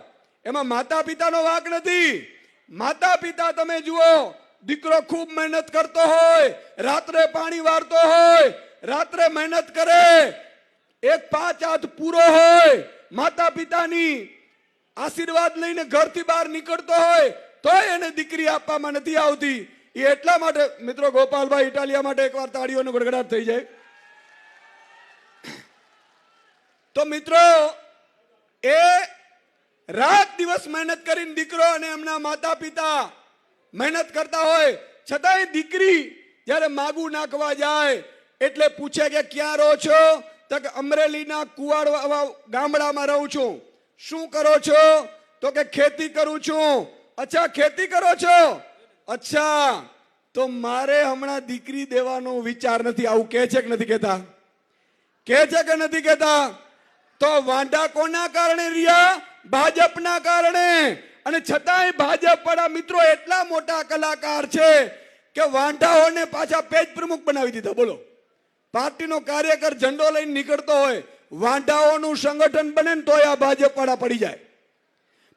એમાં માતા પિતાનો વાંક નથી. માતા પિતા તમે જુઓ, દીકરો ખૂબ મહેનત કરતો હોય, રાત્રે પાણી વાળતો હોય, રાત્રે મહેનત કરે, 1-5 હાથ પૂરો હોય, માતા પિતાની આશીર્વાદ લઈને ઘરથી બહાર નીકળતો હોય, તોય એને દીકરી આપવામાં નથી આવતી. એ એટલા માટે મિત્રો, ગોપાલભાઈ ઇટાલિયા માટે એકવાર તાળીઓનો ગડગડાટ થઈ જાય. તો મિત્રો, એ રાત દિવસ મહેનત કરીને દીકરો અને એમના માતા પિતા મહેનત કરતા હોય, છતાંય દીકરી જ્યારે માગું નાખવા જાય એટલે પૂછે કે ક્યાં રહો છો? તો કે અમરેલીના કુવાડ ગામડામાં રહું છું. શું કરો છો? તો કે ખેતી કરું છું. અચ્છા, ખેતી કરો છો? અચ્છા, તો મારે હમણાં દીકરી દેવાનો વિચાર નથી. આવું કહે છે કે નથી કહેતા? કહે છે કે નથી કહેતા? તો વાંઢા કોના કારણે રહ્યા? ભાજપના કારણે. અને છતાંય ભાજપ વાળા મિત્રો એટલા મોટા કલાકાર છે કે વાંઢાઓને પાછા પેજ પ્રમુખ બનાવી દીધા. બોલો, પાર્ટીનો કાર્યકર ઝંડો લઈને નીકળતો હોય, વાંઢાઓનું સંગઠન બને ને તોય આ ભાજપ વાળા પડી જાય.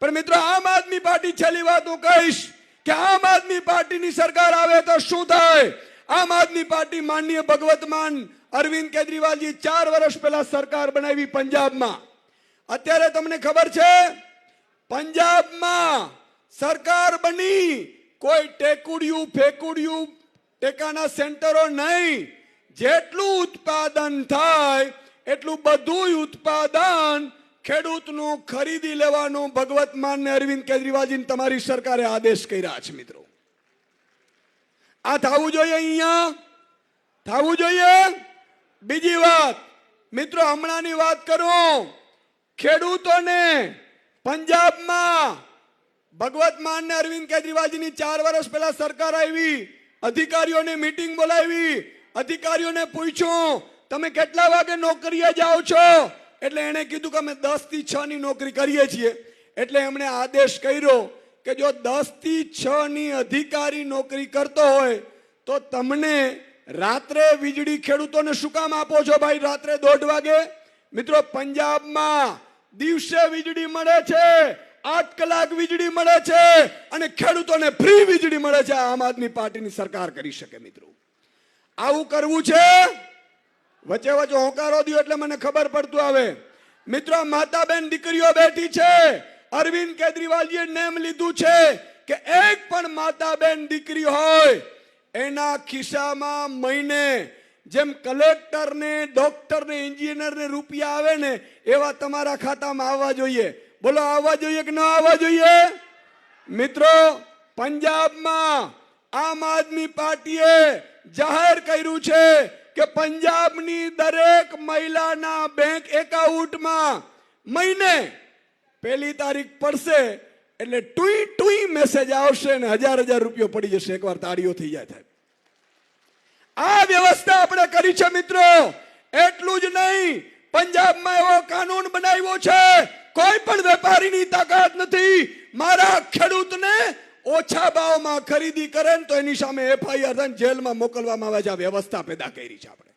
પણ મિત્રો, આમ આદમી પાર્ટી, છેલ્લી વાત હું કહીશ કે આમ આદમી પાર્ટીની સરકાર આવે તો શું થાય? આમ આદમી પાર્ટી માનનીય ભગવત માન અરવિંદ કેજરીવાલજી 4 વર્ષ પહેલા સરકાર બનાવી પંજાબમાં. અત્યારે તમને ખબર છે, પંજાબમાં સરકાર બની, કોઈ ટેકુડિયું ફેકુડિયું ટેકાના સેન્ટરો નહીં, જેટલું ઉત્પાદન થાય એટલું બધું ઉત્પાદન ખેડૂતનું ખરીદી લેવાનું ભગવત માન ને અરવિંદ કેજરીવાલજી તમારી સરકારે આદેશ કર્યા છે. મિત્રો, આ થવું જોઈએ, અહીંયા થવું જોઈએ. બીજી વાત મિત્રો, હમણાંની વાત કરું, ખેડૂતોને પંજાબમાં ભગવત માન ને અરવિંદ કેજરીવાલજીની 4 વર્ષ પહેલા સરકાર આવી, અધિકારીઓને મીટિંગ બોલાવી, અધિકારીઓને પૂછ્યું તમે કેટલા વાગે નોકરીએ જાઓ છો? એટલે એને કીધું કે અમે 10 થી 6 ની નોકરી કરીએ છીએ. એટલે એમણે આદેશ કર્યો કે જો 10 થી 6 ની અધિકારી નોકરી કરતો હોય તો તમને રાત્રે વીજળી ખેડૂતોને શું કામ આપો છો ભાઈ રાત્રે 1:30 વાગે? મિત્રો, પંજાબમાં દિવસે વીજળી મળે છે, 8 કલાક વીજળી મળે છે અને ખેડૂતોને ફ્રી વીજળી મળે છે. આમ આદમી પાર્ટીની સરકાર કરી શકે. મિત્રો, આવું કરવું છે? વચ્ચે વચ્ચે હોંકારો દો એટલે મને ખબર પડતું આવે. મિત્રો, માતા બેન દીકરીઓ બેઠી છે. અરવિંદ કેજરીવાલજીએ નેમ લીધું છે કે એક પણ માતા બેન દીકરી હોય એના ખિસ્સામાં મહિને જેમ કલેક્ટર ને ડોક્ટર ને એન્જિનિયર ને રૂપિયા આવે ને એવા તમારા ખાતામાં આવવા જોઈએ. બોલો, આવવા જોઈએ કે ન આવવા જોઈએ? મિત્રો, પંજાબમાં આમ આદમી પાર્ટીએ જાહેર કર્યું છે કે પંજાબની દરેક મહિલાના બેંક એકાઉન્ટમાં મહિને 1 તારીખ પડશે એટલે ટુઈ ટુઈ મેસેજ આવશે ને 1000 રૂપિયો પડી જશે. એકવાર તાળીઓ થઈ જાય થાય. આ વ્યવસ્થા આપણે કરી છે. મિત્રો, એટલું જ નહીં, પંજાબમાં એવો કાનૂન બનાવ્યો છે કોઈ પણ વેપારીની તાકાત નથી મારા ખેડૂતને ઓછા ભાવમાં ખરીદી કરે તો એની સામે FIR થાય જેલમાં મોકલવામાં આવે છે. આ વ્યવસ્થા પેદા કરી છે આપણે.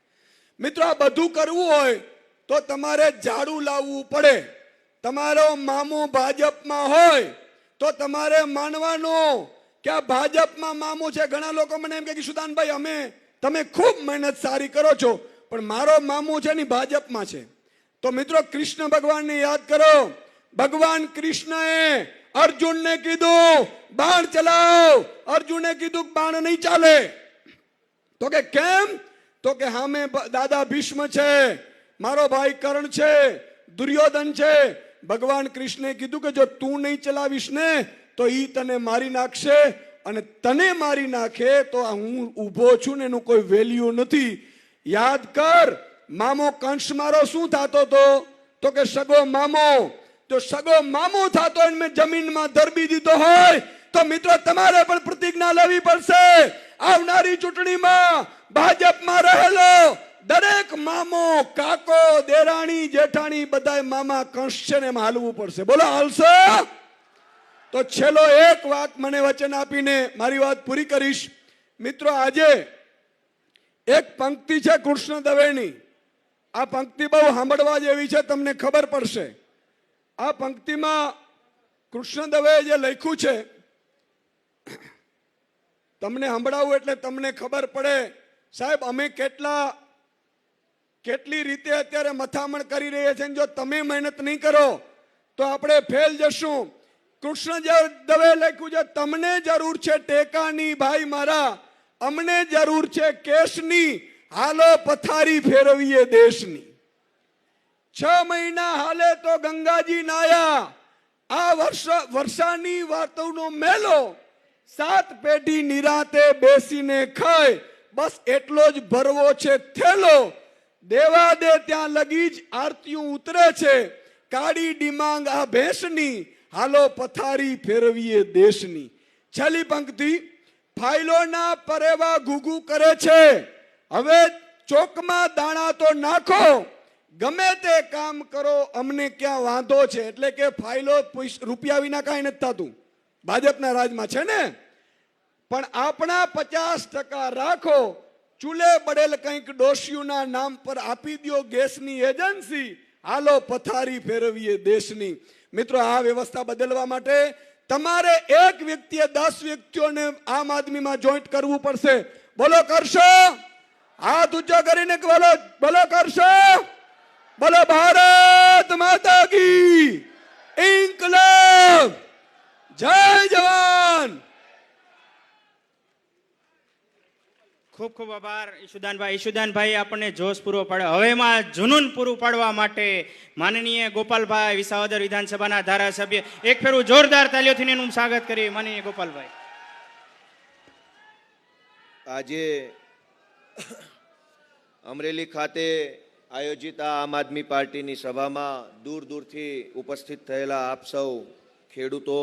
મિત્રો, આ બધું કરવું હોય તો તમારે ઝાડુ લાવવું પડે. તમારો મામો ભાજપમાં હોય તો તમારે માનવાનું કે આ ભાજપમાં મામો છે. ઘણા લોકો મને એમ કે સુદાનભાઈ તમે ખૂબ મહેનત સારી કરો છો પણ મારો મામો છે ને ભાજપમાં છે. તો મિત્રો, કૃષ્ણ ભગવાનને યાદ કરો. ભગવાન કૃષ્ણએ અર્જુનને કીધું બાણ ચલાવ. અર્જુને કીધું બાણ નહીં ચાલે. તો કે કેમ? તો કે હામે દાદા ભીષ્મ છે, મારો ભાઈ કર્ણ છે, દુર્યોધન છે. ભગવાન કૃષ્ણે કીધું કે જો તું નહીં ચલાવીશ ને તો ઈ તને મારી નાખશે અને તને મારી નાખે તો હું ઊભો છું ને એનું કોઈ વેલ્યુ નથી. યાદ કર, મામો કંસ મારો શું થતો હતો? તો કે સગો મામો. તો સગો મામો થતો એને મેં જમીનમાં ધરબી દીધો હોય તો મિત્રો તમારે પણ પ્રતિજ્ઞા લેવી પડશે. આવનારી ચૂંટણીમાં ભાજપમાં રહેલો દરેક મામો, કાકો, દેરાણી, જેઠાણી બધાય મામા કંસ છે ને એમાં હાલવું પડશે. બોલો, હાલશે? તો છેલ્લો એક વાત મને વચન આપીને મારી વાત પૂરી કરીશ. મિત્રો, આજે એક પંક્તિ છે કૃષ્ણ દવેની. આ પંક્તિ બહુ સાંભળવા જેવી છે, તમને ખબર પડશે. આ પંક્તિમાં કૃષ્ણ દવે જે લખ્યું છે તમને સંભળાવું એટલે તમને ખબર પડે. સાહેબ, અમે કેટલી રીતે અત્યારે મથામણ કરી રહ્યા છે. જો તમે મહેનત નહીં કરો તો આપણે ફેલ જશું. કૃષ્ણ દવે લખ્યું છે તમને જરૂર છે ટેકાની ભાઈ મારા, અમને જરૂર છે કેશની, હાલો પથારી ફેરવીએ દેશની. 6 મહિના હાલે તો ગંગાજી નાયા, આ વર્ષાની વાતોનો મેલો, 7 પેઢી નિરાતે બેસીને ખાય, બસ એટલો જ ભરવો છે થેલો. દેવા દે ત્યાં લગી જ આરતીઓ ઉતરે છે, કાળી ડિમાંગ આ ભેંસની, હાલો પથારી ફેરવીએ દેશની. છેલ્લી પંક્તિ, ફાઇલોના પરેવા ઘૂઘુ કરે છે, હવે ચોકમાં દાણા તો નાખો, ગમે તે કામ કરો અમને ક્યાં વાંધો છે. એટલે કે ફાઇલો રૂપિયા વિના કાંઈ નથી થતું. ભાજપના રાજમાં છે ને, પણ આપણા 50% રાખો, ચૂલે બળેલ કંઈક ડોશીઓના નામ પર આપી દો ગેસની એજન્સી, હાલો પથારી ફેરવીએ દેશની. મિત્રો, આ વ્યવસ્થા બદલવા માટે તમારે એક વ્યક્તિએ 10 વ્યક્તિઓને આમ આદમીમાં જોઈન્ટ કરવું પડશે. બોલો, કરશો? હાથ ઊંચો કરીને બોલો, કરશો? બોલો, ભારત માતા કી ઇન્કલાબ, જય જવાન. ખૂબ ખૂબ આભાર ઈશુદાનભાઈ. ઈશુદાનભાઈ આપણને જોશ પૂરો પાડે. હવેમાં જુનૂન પૂરું પાડવા માટે માનનીય ગોપાલભાઈ વિસાવદર વિધાનસભાના ધારાસભ્ય, એક ફેરું જોરદાર તાલીઓથી એનું સ્વાગત કરીએ. માનનીય ગોપાલભાઈ. આજે અમરેલી ખાતે આયોજિત આમ આદમી પાર્ટીની સભામાં દૂર દૂરથી ઉપસ્થિત થયેલા આપ સૌ ખેડૂતો,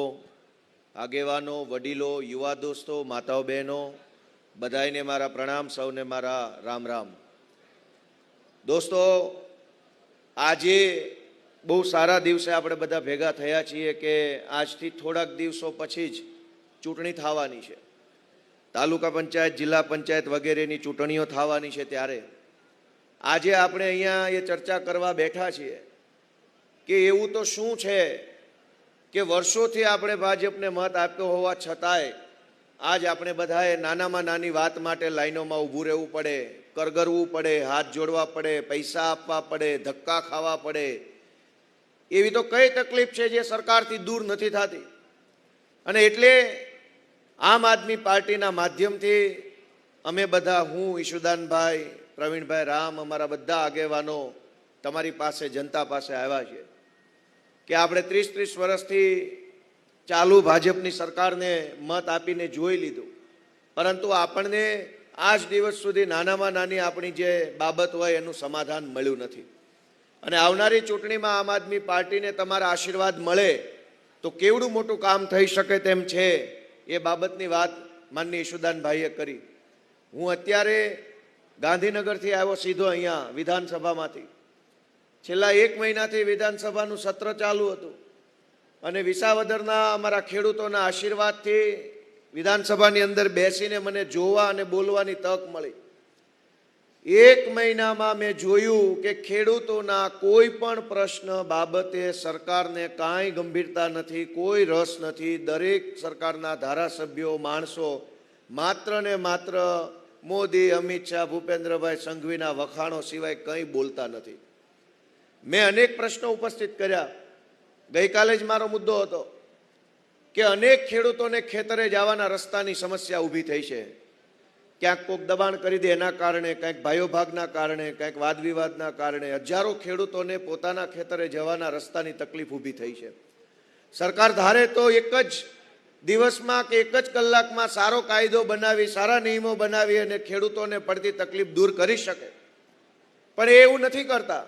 આગેવાનો, વડીલો, યુવા દોસ્તો, માતાઓ, બહેનો, બધાઈને મારા પ્રણામ, સૌને મારા રામ રામ. દોસ્તો, આજે બહુ સારા દિવસે આપણે બધા ભેગા થયા છીએ કે આજથી થોડાક દિવસો પછી જ ચૂંટણી થવાની છે. તાલુકા પંચાયત, જિલ્લા પંચાયત વગેરેની ચૂંટણીઓ થવાની છે. ત્યારે આજે આપણે અહીંયા એ ચર્ચા કરવા બેઠા છીએ કે એવું તો શું છે કે વર્ષોથી આપણે ભાજપને મત આપ્યો હોવા છતાંય આજ આપણે બધાએ નાનામાં નાની વાત માટે લાઈનોમાં ઊભું રહેવું પડે, કરગરવું પડે, હાથ જોડવા પડે, પૈસા આપવા પડે, ધક્કા ખાવા પડે. એવી તો કઈ તકલીફ છે જે સરકારથી દૂર નથી થતી. અને એટલે આમ આદમી પાર્ટીના માધ્યમથી અમે બધા, હું, ઈશુદાનભાઈ, પ્રવીણભાઈ, રામ, અમારા બધા આગેવાનો તમારી પાસે, જનતા પાસે આવ્યા છે કે આપણે 30-30 વર્ષથી ચાલુ ભાજપની સરકારને મત આપીને જોઈ લીધું, પરંતુ આપણને આજ દિવસ સુધી નાનામાં નાની આપણી જે બાબત હોય એનું સમાધાન મળ્યું નથી. અને આવનારી ચૂંટણીમાં આમ આદમી પાર્ટીને તમારા આશીર્વાદ મળે તો કેવડું મોટું કામ થઈ શકે તેમ છે એ બાબતની વાત માનનીય ઈશુદાનભાઈએ કરી. હું અત્યારે ગાંધીનગરથી આવ્યો સીધો અહીંયા વિધાનસભામાંથી. છેલ્લા 1 મહિનાથી વિધાનસભાનું સત્ર ચાલુ હતું અને વિસાવદરના અમારા ખેડૂતોના આશીર્વાદથી વિધાનસભાની અંદર બેસીને મને જોવા અને બોલવાની તક મળી. 1 મહિનામાં મેં જોયું કે ખેડૂતોના કોઈ પણ પ્રશ્ન બાબતે સરકારને કાંઈ ગંભીરતા નથી, કોઈ રસ નથી. દરેક સરકારના ધારાસભ્યો, માણસો માત્ર ને માત્ર મોદી, અમિત શાહ, ભૂપેન્દ્રભાઈ સંઘવીના વખાણો સિવાય કંઈ બોલતા નથી. મેં અનેક પ્રશ્નો ઉપસ્થિત કર્યા. ગઈકાલે જ મારો મુદ્દો હતો કે અનેક ખેડૂતોને ખેતરે જવાના રસ્તાની સમસ્યા ઊભી થઈ છે. ક્યાંક કોઈક દબાણ કરી દે એના કારણે, કંઈક ભાઈઓભાગના કારણે, કંઈક વાદવિવાદના કારણે હજારો ખેડૂતોને પોતાના ખેતરે જવાના રસ્તાની તકલીફ ઊભી થઈ છે. સરકાર ધારે તો એક જ દિવસમાં કે એક જ કલાકમાં સારો કાયદો બનાવી, સારા નિયમો બનાવી અને ખેડૂતોને પડતી તકલીફ દૂર કરી શકે, પણ એ એવું નથી કરતા.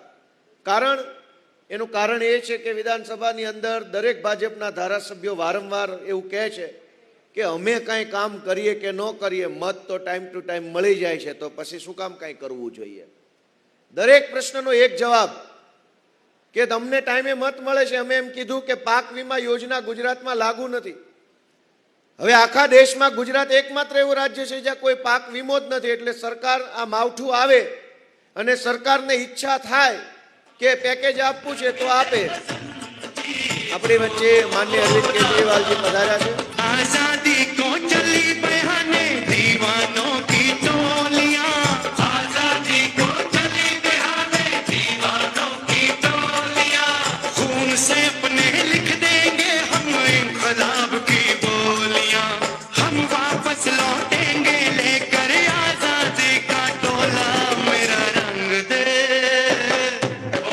એનું કારણ એ છે કે વિધાનસભાની અંદર દરેક ભાજપના ધારાસભ્યો વારંવાર એવું કહે છે કે અમે કાંઈ કામ કરીએ કે ન કરીએ, મત તો ટાઈમ ટુ ટાઈમ મળી જાય છે, તો પછી શું કામ કાંઈ કરવું જોઈએ. દરેક પ્રશ્નનો એક જવાબ કે તમને ટાઈમે મત મળે છે. અમે એમ કીધું કે પાક વીમા યોજના ગુજરાતમાં લાગુ નથી. હવે આખા દેશમાં ગુજરાત એકમાત્ર એવું રાજ્ય છે જ્યાં કોઈ પાક વીમો જ નથી. એટલે સરકાર આ માવઠું આવે અને સરકારને ઈચ્છા થાય કે પેકેજ આપવું છે તો આપે. આપણી વચ્ચે માનનીય અરવિંદ કેજરીવાલજી પધાર્યા છે. आजादी को चली बहाने दीवानों की टोलियां, आजादी को चली बहाने दीवानों की टोलियां, खून से अपने लिख देंगे हम इंकलाब की बोलियां, हम वापस लौटेंगे लेकर आजादी का टोला. मेरा रंग दे,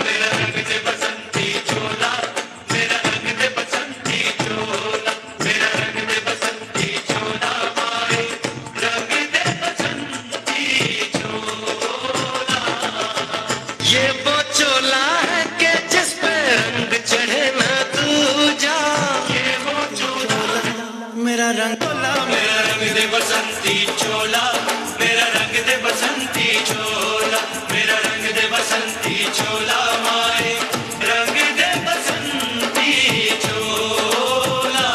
मेरा रंग दे बसंती चोला, मेरा रंग दे बसंती चोला, मेरा रंग दे बसंती चोला, माए रंग दे बसंती चोला. ये वो चोला है कि जिस पे रंग चढ़े ना दूजा, ये वो चोला मेरा रंग चोला, मेरा रंग दे बसंती चोला, मेरा रंग दे बसंती चोला, मेरा रंग दे बसंती चोला, माए रंग दे बसंती चोला.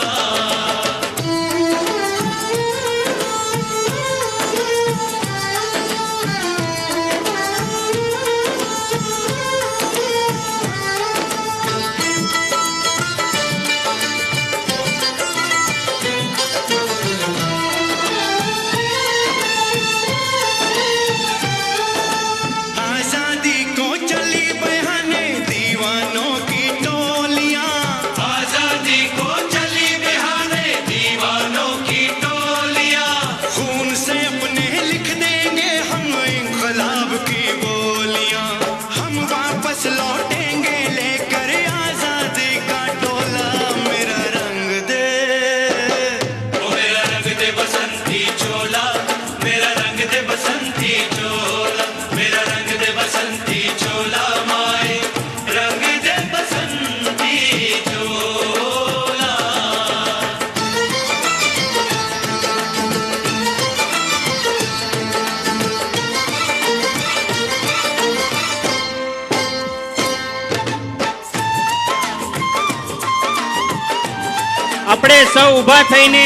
આપણે સૌ ઊભા થઈને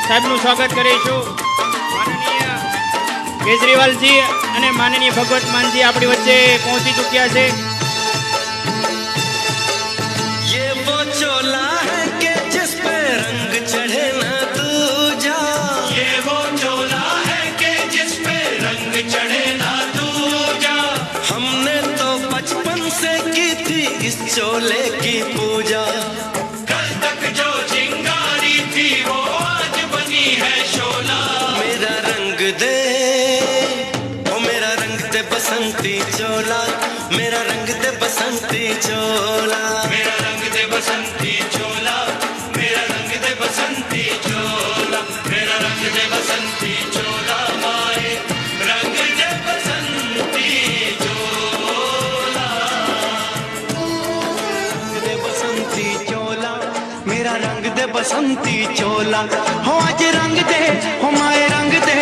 સાહેબનું સ્વાગત કરીશું. માનનીય કેજરીવાલજી અને માનનીય ભગવત માનજી આપણી વચ્ચે પહોંચી ચૂક્યા છે. ये वो चोला है कि जिस पे रंग चढ़े ना दूजा. ये वो चोला है कि जिस पे रंग चढ़े ना दूजा. हमने तो बचपन से की थी इस चोले की पूजा. कल तक जो चिंगारी थी वो आज बनी है शोला. मेरा रंग दे ओ मेरा रंग दे बसंती चोला. मेरा रंग दे बसंती चोला. मेरा रंग दे बसंती चोला. मेरा रंग दे बसंती चोला. मेरा रंग दे बसंती चोला. माए रंग दे बसंती चोला. रंग दे बसंती चोला. मेरा रंग दे बसंती चोला. हो आज रंग दे हो माए रंग दे.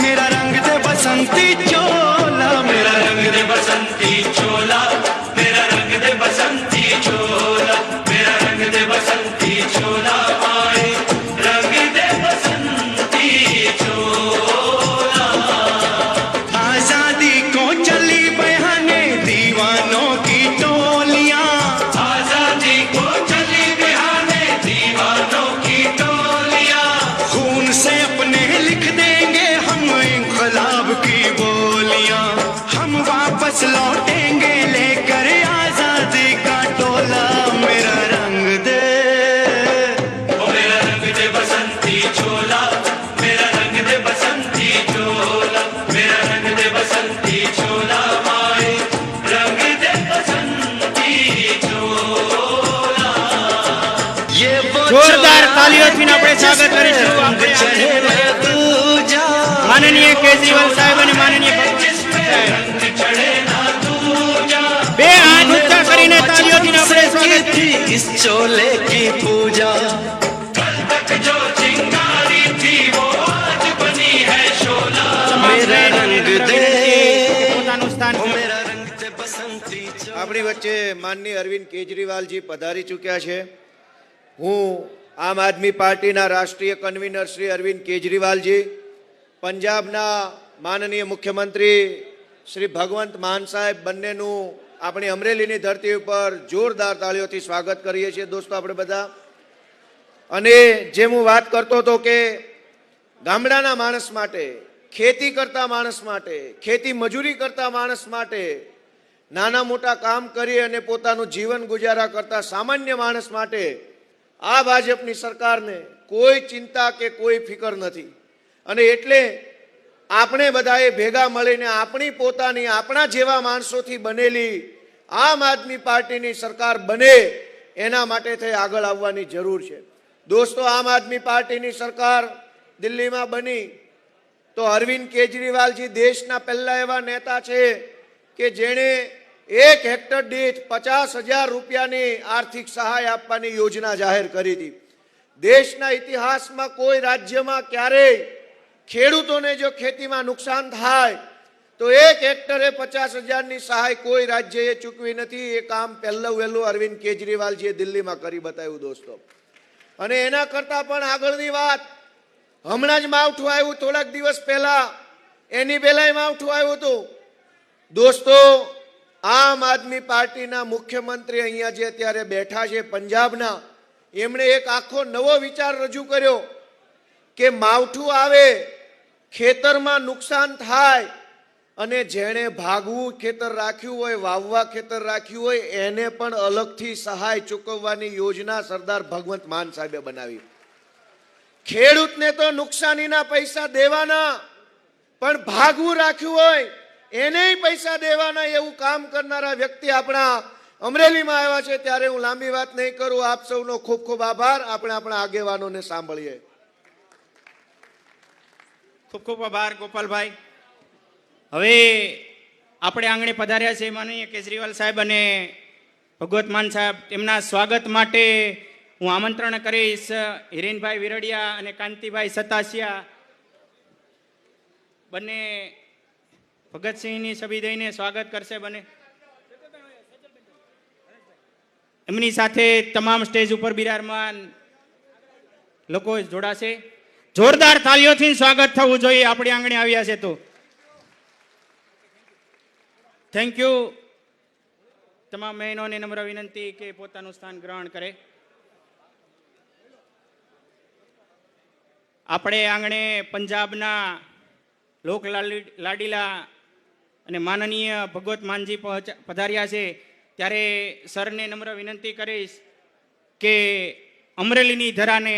मेरा रंग दे बसंती चोला. मेरा रंग दे बसंती चोला. मेरा रंग दे बसंती चोला. मेरा रंग दे बसंती चोला. आए रंग दे बसंती चोला. आजादी को चली बहाने दीवानों की टोलियां. आजादी को चली बहाने दीवानों की टोलियां. खून से अपने लिख देंगे हम इंकलाब की बोलियां. हम वापस लौटेंगे लेकर आजादी का टोला. मेरा रंग दे ओ मेरा रंग दे बसंती चोला. मेरा रंग दे बसंती चोला. मेरा रंग दे बसंती चोला. माए रंग दे बसंती चोला. ये वो જોરદાર તાલીઓથી આપણે સ્વાગત કરીશું. આપણે चढ़े ना दूजा. માનનીય કેજરીવાલ સાહેબ અને માનનીય ભગવત સાહેબ रंग चढ़े ना दूजा. બે હાથ ઊંચા કરીને તાલીઓથી આપણે સ્વાગત કરીશું. इस चोले की पूजा. कल तक जो चिंगारी थी वो आज बनी है शोला. मेरा रंग दे પોતાનું સ્થાન ओ मेरा रंग दे बसंती चोला. આપણી વચ્ચે માનનીય અરવિંદ કેજરીવાલજી પધારી ચૂક્યા છે. હું આમ આદમી પાર્ટીના રાષ્ટ્રીય કન્વીનર શ્રી અરવિંદ કેજરીવાલજી, પંજાબના માનનીય મુખ્યમંત્રી શ્રી ભગવંત માન સાહેબ બંનેનું આપણી અમરેલીની ધરતી ઉપર જોરદાર તાળીઓથી સ્વાગત કરીએ છીએ દોસ્તો આપણે બધા. અને જેમ હું વાત કરતો હતો કે ગામડાના માણસ માટે, ખેતી કરતા માણસ માટે, ખેતી મજૂરી કરતા માણસ માટે, નાના મોટા કામ કરી અને પોતાનું જીવન ગુજારા કરતા સામાન્ય માણસ માટે આ ભાજપની સરકારને કોઈ ચિંતા કે કોઈ ફિકર નથી. અને એટલે આપણે બધાએ ભેગા મળીને આપણી પોતાની આપણા જેવા માણસોથી બનેલી આમ આદમી પાર્ટીની સરકાર બને એના માટે થઈ આગળ આવવાની જરૂર છે. દોસ્તો, આમ આદમી પાર્ટીની સરકાર દિલ્હીમાં બની તો અરવિંદ કેજરીવાલજી દેશના પહેલા એવા નેતા છે કે જેણે 1 હેક્ટર દીઠ 50,000 રૂપિયાની આર્થિક સહાય આપવાની યોજના જાહેર કરી હતી. દેશના ઇતિહાસમાં કોઈ રાજ્યમાં ક્યારેય ખેડૂતોને જો ખેતીમાં નુકસાન થાય તો 1 હેક્ટરે 50,000ની સહાય કોઈ રાજ્યએ ચૂકવી નથી. એ કામ પહેલું વહેલું અરવિંદ કેજરીવાલજીએ દિલ્હીમાં કરી બતાવ્યું દોસ્તો. અને એના કરતાં પણ આગળની વાત, હમણાં જ માવઠું આવ્યું થોડાક દિવસ પહેલા, એની પહેલાંય માવઠું આવ્યું હતું દોસ્તો. આમ આદમી પાર્ટીના મુખ્યમંત્રી અહીંયા જે અત્યારે બેઠા છે પંજાબના, એમણે એક આખો નવો વિચાર રજૂ કર્યો કે માવઠું આવે, ખેતરમાં નુકસાન થાય અને જેણે ભાગવું ખેતર રાખ્યું હોય, વાવવા ખેતર રાખ્યું હોય, એને પણ અલગથી સહાય ચૂકવવાની યોજના સરદાર ભગવંત માન સાહેબે બનાવી. ખેડૂતને તો નુકસાનીના પૈસા દેવાના, પણ ભાગવું રાખ્યું હોય એને પૈસા દેવાના, એવું કામ કરનારા વ્યક્તિ આપણા અમરેલીમાં આવ્યા છે. ત્યારે હું લાંબી વાત નહીં કરું. આપ સૌનો ખૂબ ખૂબ આભાર. આપણે આપણા આગેવાનોને સાંભળીએ. ખૂબ ખૂબ આભાર ગોપાલભાઈ. હવે આપણે આંગણે પધાર્યા છે માનનીય કેજરીવાલ સાહેબ અને ભગવત માન સાહેબ. તેમના સ્વાગત માટે હું આમંત્રણ કરીશ હિરેનભાઈ વિરડિયા અને કાંતિભાઈ સતાસિયા બંને ભગતસિંહની છબી દઈને સ્વાગત કરશે. બને એમની સાથે તમામ સ્ટેજ ઉપર બિરાજમાન લોકો જોડાશે. જોરદાર તાલીઓથી સ્વાગત થવું જોઈએ આપણી આંગણે આવ્યા છે તો. Thank you. તમામ બહેનોને નમ્ર વિનંતી કે પોતાનું સ્થાન ગ્રહણ કરે. આપણે આંગણે પંજાબના લોક લાડીલા અને માનનીય ભગવત માનજી પધાર્યા છે, ત્યારે સરને નમ્ર વિનંતી કરીશ કે અમરેલીની ધરાને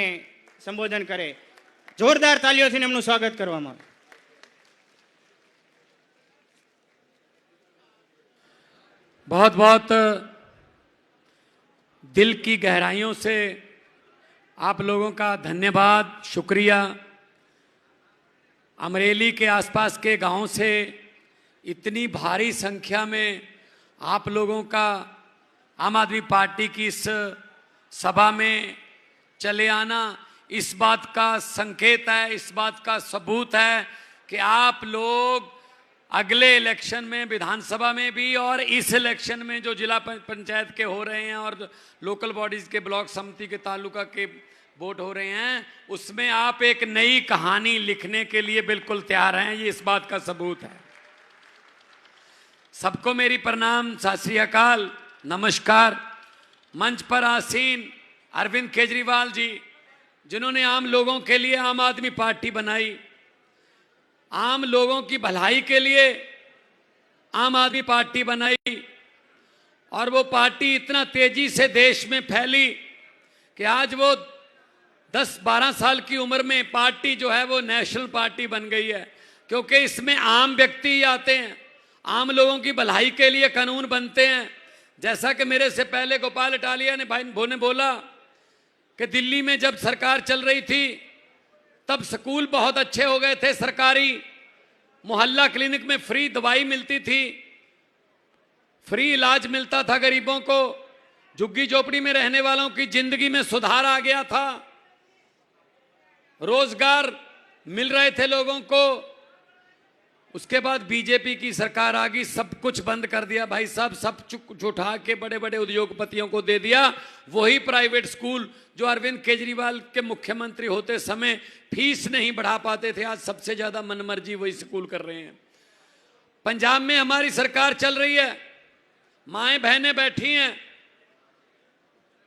સંબોધન કરે. જોરદાર તાલીઓથી એમનું સ્વાગત કરવામાં આવે. बहुत बहुत दिल की गहराइयों से आप लोगों का धन्यवाद, शुक्रिया. अमरेली के आसपास के गांव से इतनी भारी संख्या में आप लोगों का आम आदमी पार्टी की इस सभा में चले आना इस बात का संकेत है, इस बात का सबूत है कि आप लोग अगले इलेक्शन में विधानसभा में भी और इस इलेक्शन में जो जिला पंचायत के हो रहे हैं और लोकल बॉडीज के ब्लॉक समिति के तालुका के वोट हो रहे हैं, उसमें आप एक नई कहानी लिखने के लिए बिल्कुल तैयार हैं. ये इस बात का सबूत है. सबको मेरी प्रणाम, सत श्री अकाल, नमस्कार. मंच पर आसीन अरविंद केजरीवाल जी, जिन्होंने आम लोगों के लिए आम आदमी पार्टी बनाई, आम लोगों की भलाई के लिए आम आदमी पार्टी बनाई, और वो पार्टी इतना तेजी से देश में फैली कि आज वो 10-12 साल की उम्र में पार्टी जो है वो नेशनल पार्टी बन गई है. क्योंकि इसमें आम व्यक्ति आते हैं, आम लोगों की भलाई के लिए कानून बनते हैं. जैसा कि मेरे से पहले गोपाल इटालिया ने भाई ने बोला कि दिल्ली में जब सरकार चल रही थी तब स्कूल बहुत अच्छे हो गए थे सरकारी, मोहल्ला क्लिनिक में फ्री दवाई मिलती थी, फ्री इलाज मिलता था गरीबों को, झुग्गी झोपड़ी में रहने वालों की जिंदगी में सुधार आ गया था, रोजगार मिल रहे थे लोगों को. उसके बाद बीजेपी की सरकार आ गई, सब कुछ बंद कर दिया भाई साहब, सब चुक उठा के बड़े बड़े उद्योगपतियों को दे दिया. वही प्राइवेट स्कूल जो अरविंद केजरीवाल के मुख्यमंत्री होते समय फीस नहीं बढ़ा पाते थे, आज सबसे ज्यादा मनमर्जी वही स्कूल कर रहे हैं. पंजाब में हमारी सरकार चल रही है, माएं बहनें बैठी हैं,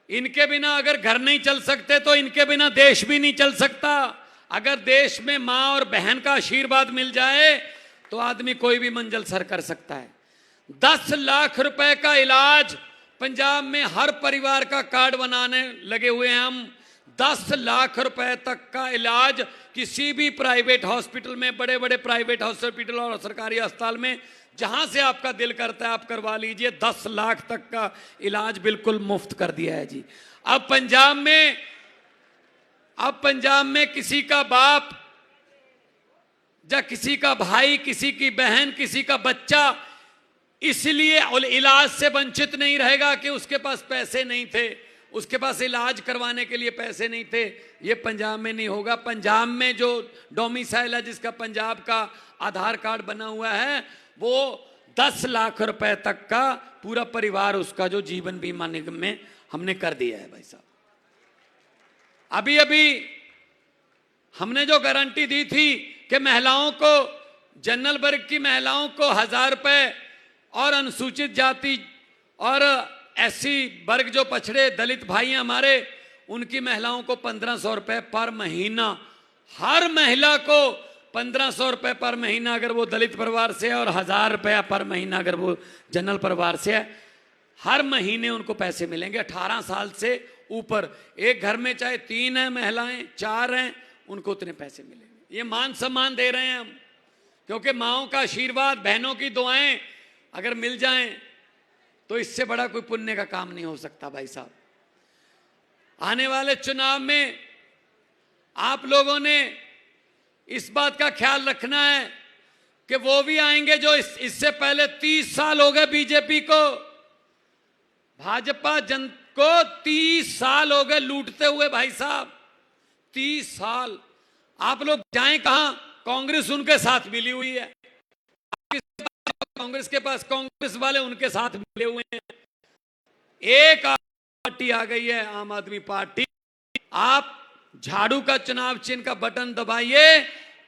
इनके बिना अगर घर नहीं चल सकते तो इनके बिना देश भी नहीं चल सकता. अगर देश में मां और बहन का आशीर्वाद मिल जाए तो आदमी कोई भी मंजिल सर कर सकता है. 10 लाख रुपए का इलाज पंजाब में हर परिवार का कार्ड बनाने लगे हुए हैं हम. 10 लाख रुपए तक का इलाज किसी भी प्राइवेट हॉस्पिटल में, बड़े बड़े प्राइवेट हॉस्पिटल और सरकारी अस्पताल में जहां से आपका दिल करता है आप करवा लीजिए. 10 लाख तक का इलाज बिल्कुल मुफ्त कर दिया है जी. अब पंजाब में किसी का बाप या किसी का भाई, किसी की बहन, किसी का बच्चा इसलिए इलाज से वंचित नहीं रहेगा कि उसके पास पैसे नहीं थे, उसके पास इलाज करवाने के लिए पैसे नहीं थे. ये पंजाब में नहीं होगा. पंजाब में जो डोमिसाइल है, जिसका पंजाब का आधार कार्ड बना हुआ है, वो 10 लाख रुपए तक का पूरा परिवार उसका जो जीवन बीमा निगम में हमने कर दिया है भाई साहब. अभी अभी हमने जो गारंटी दी थी कि महिलाओं को, जनरल वर्ग की महिलाओं को 1000 रुपए और अनुसूचित जाति और एससी वर्ग जो पछड़े दलित भाई हैं हमारे, उनकी महिलाओं को 1500 रुपए पर महीना, हर महिला को 1500 रुपए पर महीना अगर वो दलित परिवार से है, और 1000 रुपया पर महीना अगर वो जनरल परिवार से है, हर महीने उनको पैसे मिलेंगे 18 साल से ऊपर. एक घर में चाहे 3 हैं महिलाएं, 4 हैं, उनको उतने पैसे मिलेंगे. ये मान सम्मान दे रहे हैं हम, क्योंकि माओं का आशीर्वाद, बहनों की दुआएं अगर मिल जाएं तो इससे बड़ा कोई पुण्य का काम नहीं हो सकता भाई साहब. आने वाले चुनाव में आप लोगों ने इस बात का ख्याल रखना है कि वो भी आएंगे जो इससे पहले 30 साल हो गए बीजेपी को, भाजपा जन को 30 साल हो गए लूटते हुए भाई साहब. 30 साल आप लोग जाएं कहां? कांग्रेस उनके साथ मिली हुई है, कांग्रेस के पास कांग्रेस वाले उनके साथ मिले हुए हैं. एक पार्टी आ गई है, आम आदमी पार्टी. आप झाड़ू का चुनाव चिन्ह का बटन दबाइए।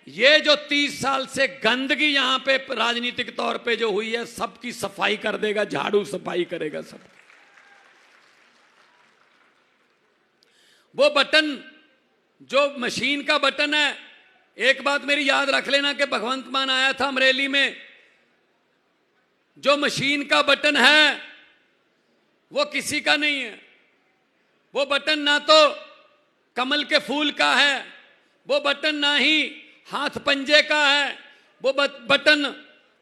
ये जो 30 साल से गंदगी यहां पे राजनीतिक तौर पे जो हुई है, सबकी सफाई कर देगा झाड़ू, सफाई करेगा सब। वो बटन जो मशीन का बटन है, एक बात मेरी याद रख लेना कि भगवंत मान आया था अमरेली में, जो मशीन का बटन है वो किसी का नहीं है। वो बटन ना तो कमल के फूल का है, वो बटन ना ही हाथ पंजे का है, वो बटन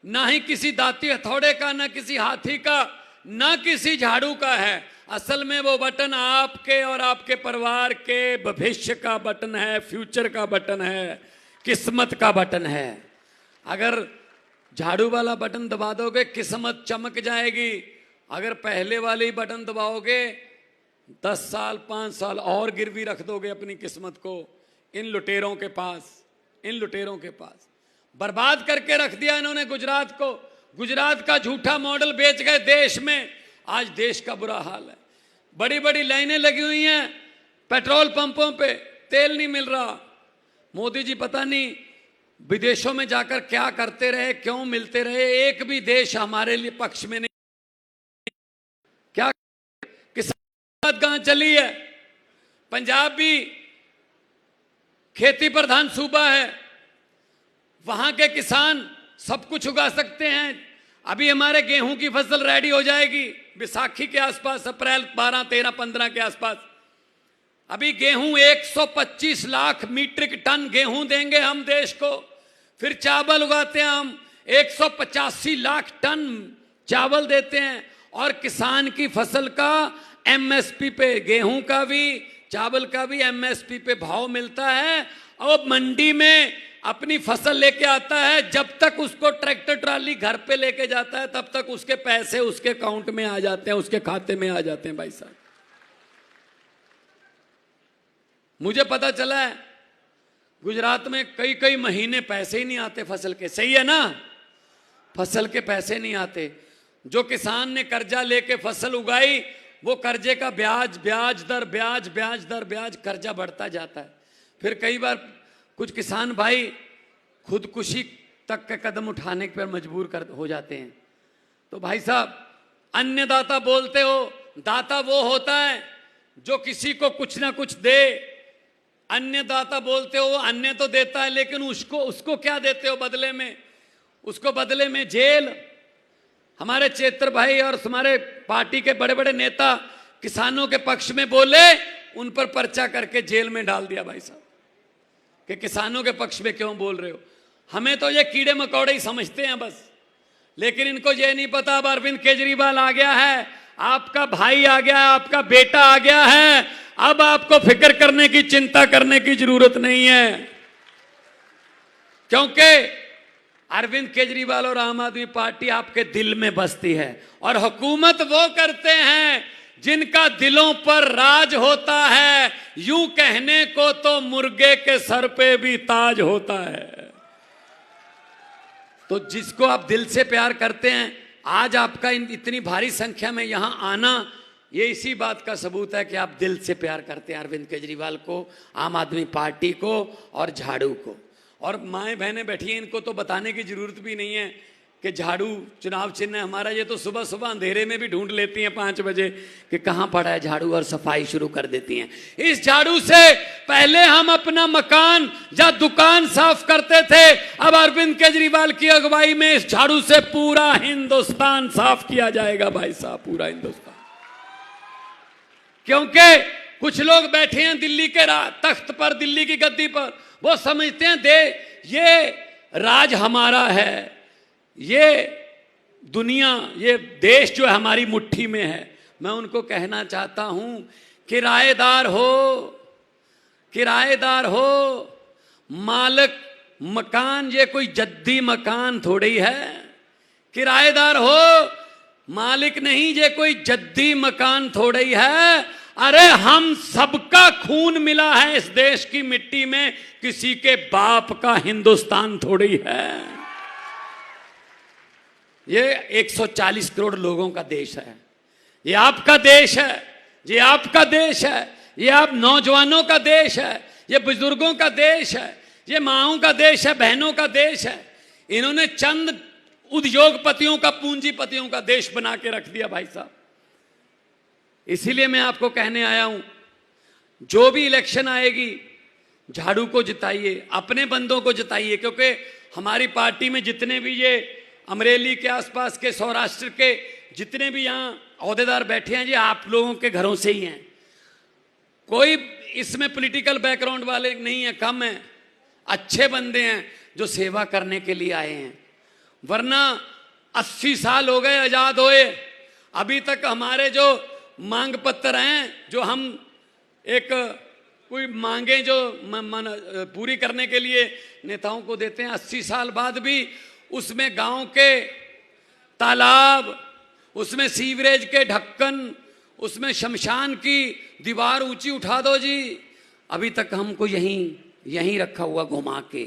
ना ही किसी दाती हथौड़े का, ना किसी हाथी का, ना किसी झाड़ू का है। असल में वो बटन आपके और आपके परिवार के भविष्य का बटन है, फ्यूचर का बटन है, किस्मत का बटन है। अगर झाड़ू वाला बटन दबा दोगे किस्मत चमक जाएगी, अगर पहले वाले ही बटन दबाओगे 10 साल 5 साल और गिरवी रख दोगे अपनी किस्मत को इन लुटेरों के पास, इन लुटेरों के पास। बर्बाद करके रख दिया इन्होंने गुजरात को। गुजरात का झूठा मॉडल बेच गए देश में, आज देश का बुरा हाल है। बड़ी बड़ी लाइनें लगी हुई हैं पेट्रोल पंपों पे, तेल नहीं मिल रहा। मोदी जी पता नहीं विदेशों में जाकर क्या करते रहे, क्यों मिलते रहे, एक भी देश हमारे लिए पक्ष में नहीं। क्या किसान कहां चली है? पंजाब भी खेती प्रधान सूबा है, वहां के किसान सब कुछ उगा सकते हैं। अभी हमारे गेहूं की फसल रेडी हो जाएगी विसाखी के आसपास, अप्रैल 12, 13, 15 के आसपास। अभी गेहूं 125 लाख मीट्रिक टन गेहूं देंगे हम देश को। फिर चावल उगाते हैं हम, 185 लाख टन चावल देते हैं। और किसान की फसल का एमएसपी पे, गेहूं का भी चावल का भी एमएसपी पे भाव मिलता है। और मंडी में अपनी फसल लेके आता है, जब तक उसको ट्रैक्टर ट्राली घर पे लेके जाता है तब तक उसके पैसे उसके अकाउंट में आ जाते हैं, उसके खाते में आ जाते हैं। भाई साहब, मुझे पता चला है गुजरात में कई कई महीने पैसे ही नहीं आते फसल के। सही है ना? फसल के पैसे नहीं आते। जो किसान ने कर्जा लेके फसल उगाई, वो कर्जे का ब्याज ब्याज दर ब्याज ब्याज दर ब्याज कर्जा बढ़ता जाता है। फिर कई बार कुछ किसान भाई खुदकुशी तक के कदम उठाने पर मजबूर हो जाते हैं। तो भाई साहब, अन्नदाता बोलते हो, दाता वो होता है जो किसी को कुछ ना कुछ दे। अन्नदाता बोलते हो, अन्न तो देता है, लेकिन उसको क्या देते हो बदले में? उसको बदले में जेल। हमारे चेत्र भाई और हमारे पार्टी के बड़े बड़े नेता किसानों के पक्ष में बोले, उन पर पर्चा करके जेल में डाल दिया। भाई साहब, कि किसानों के पक्ष में क्यों बोल रहे हो? हमें तो ये कीड़े मकोड़े ही समझते हैं बस, लेकिन इनको ये नहीं पता अब अरविंद केजरीवाल आ गया है, आपका भाई आ गया है, आपका बेटा आ गया है। अब आपको फिक्र करने की, चिंता करने की जरूरत नहीं है, क्योंकि अरविंद केजरीवाल और आम आदमी पार्टी आपके दिल में बसती है। और हुकूमत वो करते हैं जिनका दिलों पर राज होता है। यूं कहने को तो मुर्गे के सर पे भी ताज होता है। तो जिसको आप दिल से प्यार करते हैं, आज आपका इतनी भारी संख्या में यहां आना, ये इसी बात का सबूत है कि आप दिल से प्यार करते हैं अरविंद केजरीवाल को, आम आदमी पार्टी को और झाड़ू को। और माएँ बहनें बैठी हैं, इनको तो बताने की जरूरत भी नहीं है कि झाड़ू चुनाव चिन्ह है हमारा। ये तो सुबह सुबह अंधेरे में भी ढूंढ लेती हैं 5 बजे कि कहाँ पड़ा है झाड़ू, और सफाई शुरू कर देती हैं। इस झाड़ू से पहले हम अपना मकान या दुकान साफ करते थे, अब अरविंद केजरीवाल की अगुवाई में इस झाड़ू से पूरा हिंदुस्तान साफ किया जाएगा। भाई साहब, पूरा हिंदुस्तान। क्योंकि कुछ लोग बैठे हैं दिल्ली के तख्त पर, दिल्ली की गद्दी पर, वो समझते हैं ये राज हमारा है, ये दुनिया, ये देश जो है हमारी मुट्ठी में है। मैं उनको कहना चाहता हूं, किराएदार हो, मालिक मकान ये कोई जद्दी मकान थोड़ी है। किराएदार हो, मालिक नहीं, ये कोई जद्दी मकान थोड़ी है। अरे हम सबका खून मिला है इस देश की मिट्टी में, किसी के बाप का हिंदुस्तान थोड़ी है। ये 140 करोड़ लोगों का देश है, ये आपका देश है, ये आपका देश है, ये आप नौजवानों का देश है, ये बुजुर्गों का देश है, ये माओं का देश है, बहनों का देश है। इन्होंने चंद उद्योगपतियों का, पूंजीपतियों का देश बना के रख दिया भाई साहब। इसीलिए मैं आपको कहने आया हूं, जो भी इलेक्शन आएगी झाड़ू को जिताइए, अपने बंदों को जिताइए, क्योंकि हमारी पार्टी में जितने भी ये अमरेली के आसपास के, सौराष्ट्र के जितने भी यहाँ अहदेदार बैठे हैं, ये आप लोगों के घरों से ही हैं। कोई इसमें पॉलिटिकल बैकग्राउंड वाले नहीं है, कम है, अच्छे बंदे हैं जो सेवा करने के लिए आए हैं। वरना 80 साल हो गए आजाद होए, अभी तक हमारे जो मांग पत्र हैं, जो हम एक कोई मांगे जो पूरी करने के लिए नेताओं को देते हैं, 80 साल बाद भी उसमें गांव के तालाब, उसमें सीवरेज के ढक्कन, उसमें शमशान की दीवार ऊंची उठा दो जी, अभी तक हमको यहीं रखा हुआ घुमा के,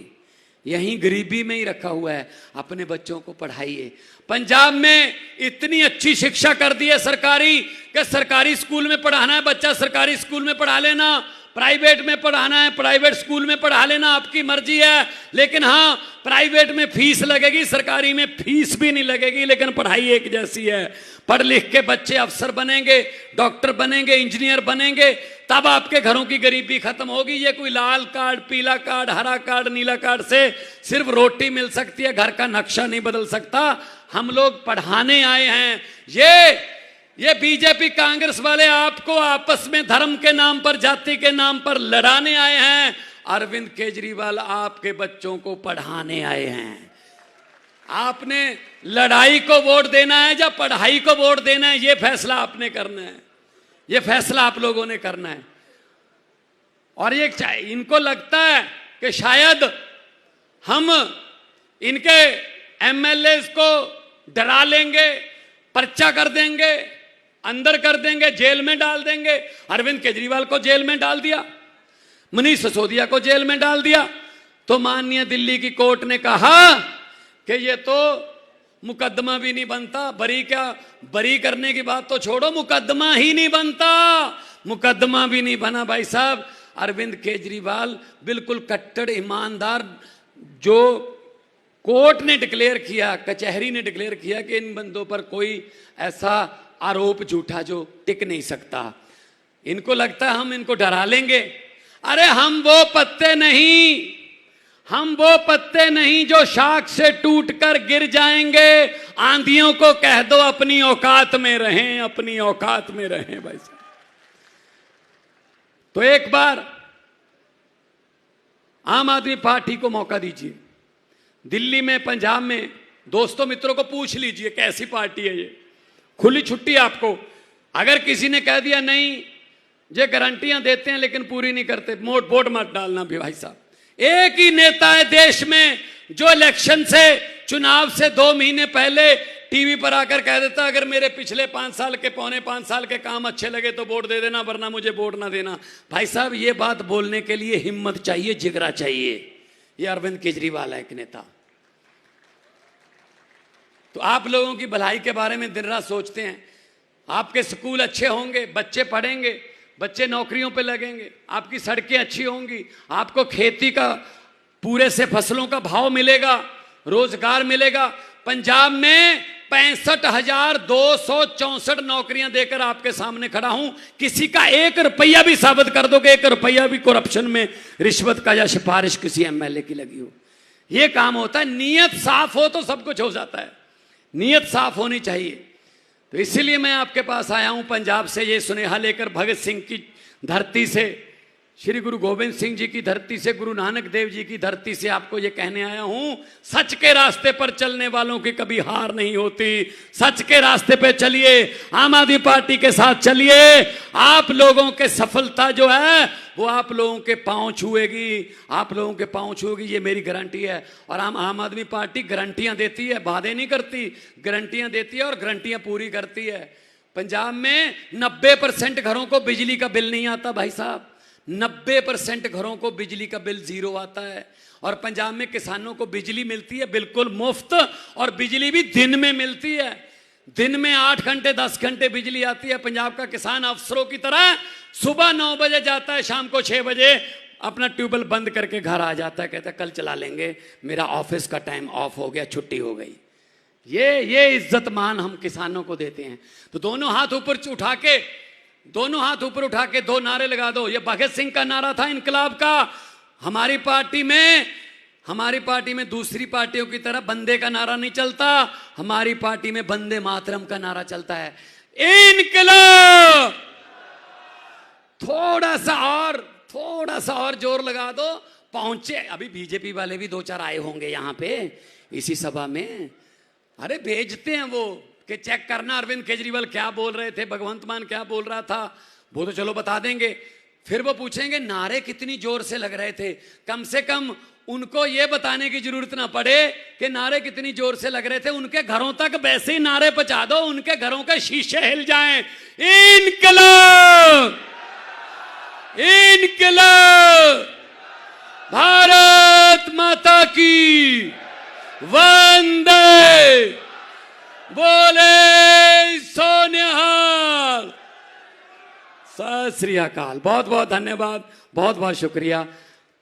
यहीं गरीबी में ही रखा हुआ है। अपने बच्चों को पढ़ाइए। पंजाब में इतनी अच्छी शिक्षा कर दी है सरकारी, कि सरकारी स्कूल में पढ़ाना है बच्चा सरकारी स्कूल में पढ़ा लेना, प्राइवेट में पढ़ाना है प्राइवेट स्कूल में पढ़ा लेना, आपकी मर्जी है। लेकिन हाँ, प्राइवेट में फीस लगेगी, सरकारी में फीस भी नहीं लगेगी, लेकिन पढ़ाई एक जैसी है। पढ़ लिख के बच्चे अफसर बनेंगे, डॉक्टर बनेंगे, इंजीनियर बनेंगे, तब आपके घरों की गरीबी खत्म होगी। ये कोई लाल कार्ड, पीला कार्ड, हरा कार्ड, नीला कार्ड से सिर्फ रोटी मिल सकती है, घर का नक्शा नहीं बदल सकता। हम लोग पढ़ाने आए हैं। ये बीजेपी कांग्रेस वाले आपको आपस में धर्म के नाम पर, जाति के नाम पर लड़ाने आए हैं। अरविंद केजरीवाल आपके बच्चों को पढ़ाने आए हैं। आपने लड़ाई को वोट देना है या पढ़ाई को वोट देना है, ये फैसला आपने करना है, ये फैसला आप लोगों ने करना है। और ये इनको लगता है कि शायद हम इनके एमएलए को डरा लेंगे, पर्चा कर देंगे, अंदर कर देंगे, जेल में डाल देंगे। अरविंद केजरीवाल को जेल में डाल दिया, मनीष सिसोदिया को जेल में डाल दिया, तो माननीय दिल्ली की कोर्ट ने कहा कि ये तो मुकदमा भी नहीं बनता। बरी करने की बात तो छोड़ो, मुकदमा ही नहीं बनता, मुकदमा भी नहीं बना भाई साहब। अरविंद केजरीवाल बिल्कुल कट्टर ईमानदार, जो कोर्ट ने डिक्लेयर किया, कचहरी ने डिक्लेयर किया कि इन बंदों पर कोई ऐसा आरोप झूठा जो टिक नहीं सकता। इनको लगता है हम इनको डरा लेंगे। अरे हम वो पत्ते नहीं जो शाख से टूटकर गिर जाएंगे। आंधियों को कह दो अपनी औकात में रहें, अपनी औकात में रहें भाई साहब। तो एक बार आम आदमी पार्टी को मौका दीजिए। दिल्ली में, पंजाब में दोस्तों मित्रों को पूछ लीजिए कैसी पार्टी है ये। खुली छुट्टी आपको। अगर किसी ने कह दिया नहीं, ये गारंटियां देते हैं लेकिन पूरी नहीं करते, वोट मत डालना भी भाई साहब। एक ही नेता है देश में जो इलेक्शन से, चुनाव से 2 महीने पहले टीवी पर आकर कह देता अगर मेरे पिछले 5 साल के, पौने 5 साल के काम अच्छे लगे तो वोट दे देना, वरना मुझे वोट ना देना। भाई साहब, ये बात बोलने के लिए हिम्मत चाहिए, जिगरा चाहिए। ये अरविंद केजरीवाल है एक नेता। तो आप लोगों की भलाई के बारे में दिन रात सोचते हैं। आपके स्कूल अच्छे होंगे, बच्चे पढ़ेंगे, बच्चे नौकरियों पे लगेंगे, आपकी सड़कें अच्छी होंगी, आपको खेती का पूरे से फसलों का भाव मिलेगा, रोजगार मिलेगा। पंजाब में 65,264 नौकरियां देकर आपके सामने खड़ा हूं। किसी का 1 रुपया भी साबित कर दो कि 1 रुपया भी करप्शन में, रिश्वत का या सिफारिश किसी एमएलए की लगी हो। यह काम होता है। नीयत साफ हो तो सब कुछ हो जाता है। नीयत साफ होनी चाहिए। तो इसीलिए मैं आपके पास आया हूं पंजाब से ये सुनेहा लेकर, भगत सिंह की धरती से, श्री गुरु गोविंद सिंह जी की धरती से, गुरु नानक देव जी की धरती से आपको ये कहने आया हूं, सच के रास्ते पर चलने वालों की कभी हार नहीं होती। सच के रास्ते पे चलिए, आम आदमी पार्टी के साथ चलिए। आप लोगों के सफलता जो है वो आप लोगों के पांव छुएगी, आप लोगों के पांव छुएगी, ये मेरी गारंटी है। और आम आदमी पार्टी गारंटियां देती है, वादे नहीं करती, गारंटियां देती है और गारंटियां पूरी करती है। पंजाब में 90% घरों को बिजली का बिल नहीं आता भाई साहब। 90% घरों को बिजली का बिल 0 आता है। और पंजाब में किसानों को बिजली मिलती है बिल्कुल मुफ्त, और बिजली भी दिन में मिलती है। दिन में 8 घंटे 10 घंटे बिजली आती है। पंजाब का किसान अफसरों की तरह सुबह 9 बजे जाता है, शाम को 6 बजे अपना ट्यूबवेल बंद करके घर आ जाता है, कहता है कल चला लेंगे, मेरा ऑफिस का टाइम ऑफ हो गया, छुट्टी हो गई। ये इज्जत मान हम किसानों को देते हैं। तो दोनों हाथ ऊपर उठा के दो नारे लगा दो। ये भगत सिंह का नारा था इनकलाब का। हमारी पार्टी में दूसरी पार्टियों की तरह बंदे का नारा नहीं चलता, हमारी पार्टी में बंदे मातरम का नारा चलता है। इनकलाब। थोड़ा सा और जोर लगा दो। पहुंचे अभी बीजेपी वाले भी 2-4 आए होंगे यहां पे इसी सभा में। अरे भेजते हैं वो कि चेक करना अरविंद केजरीवाल क्या बोल रहे थे, भगवंत मान क्या बोल रहा था, वो तो चलो बता देंगे। फिर वो पूछेंगे नारे कितनी जोर से लग रहे थे। कम से कम उनको ये बताने की जरूरत ना पड़े कि नारे कितनी जोर से लग रहे थे, उनके घरों तक वैसे ही नारे पहुंचा दो, उनके घरों के शीशे हिल जाएं। इनकलाब, इनकलाब, भारत माता की वंदे, बोले सोनिहाल, सत श्री अकाल। बहुत बहुत धन्यवाद, बहुत बहुत शुक्रिया।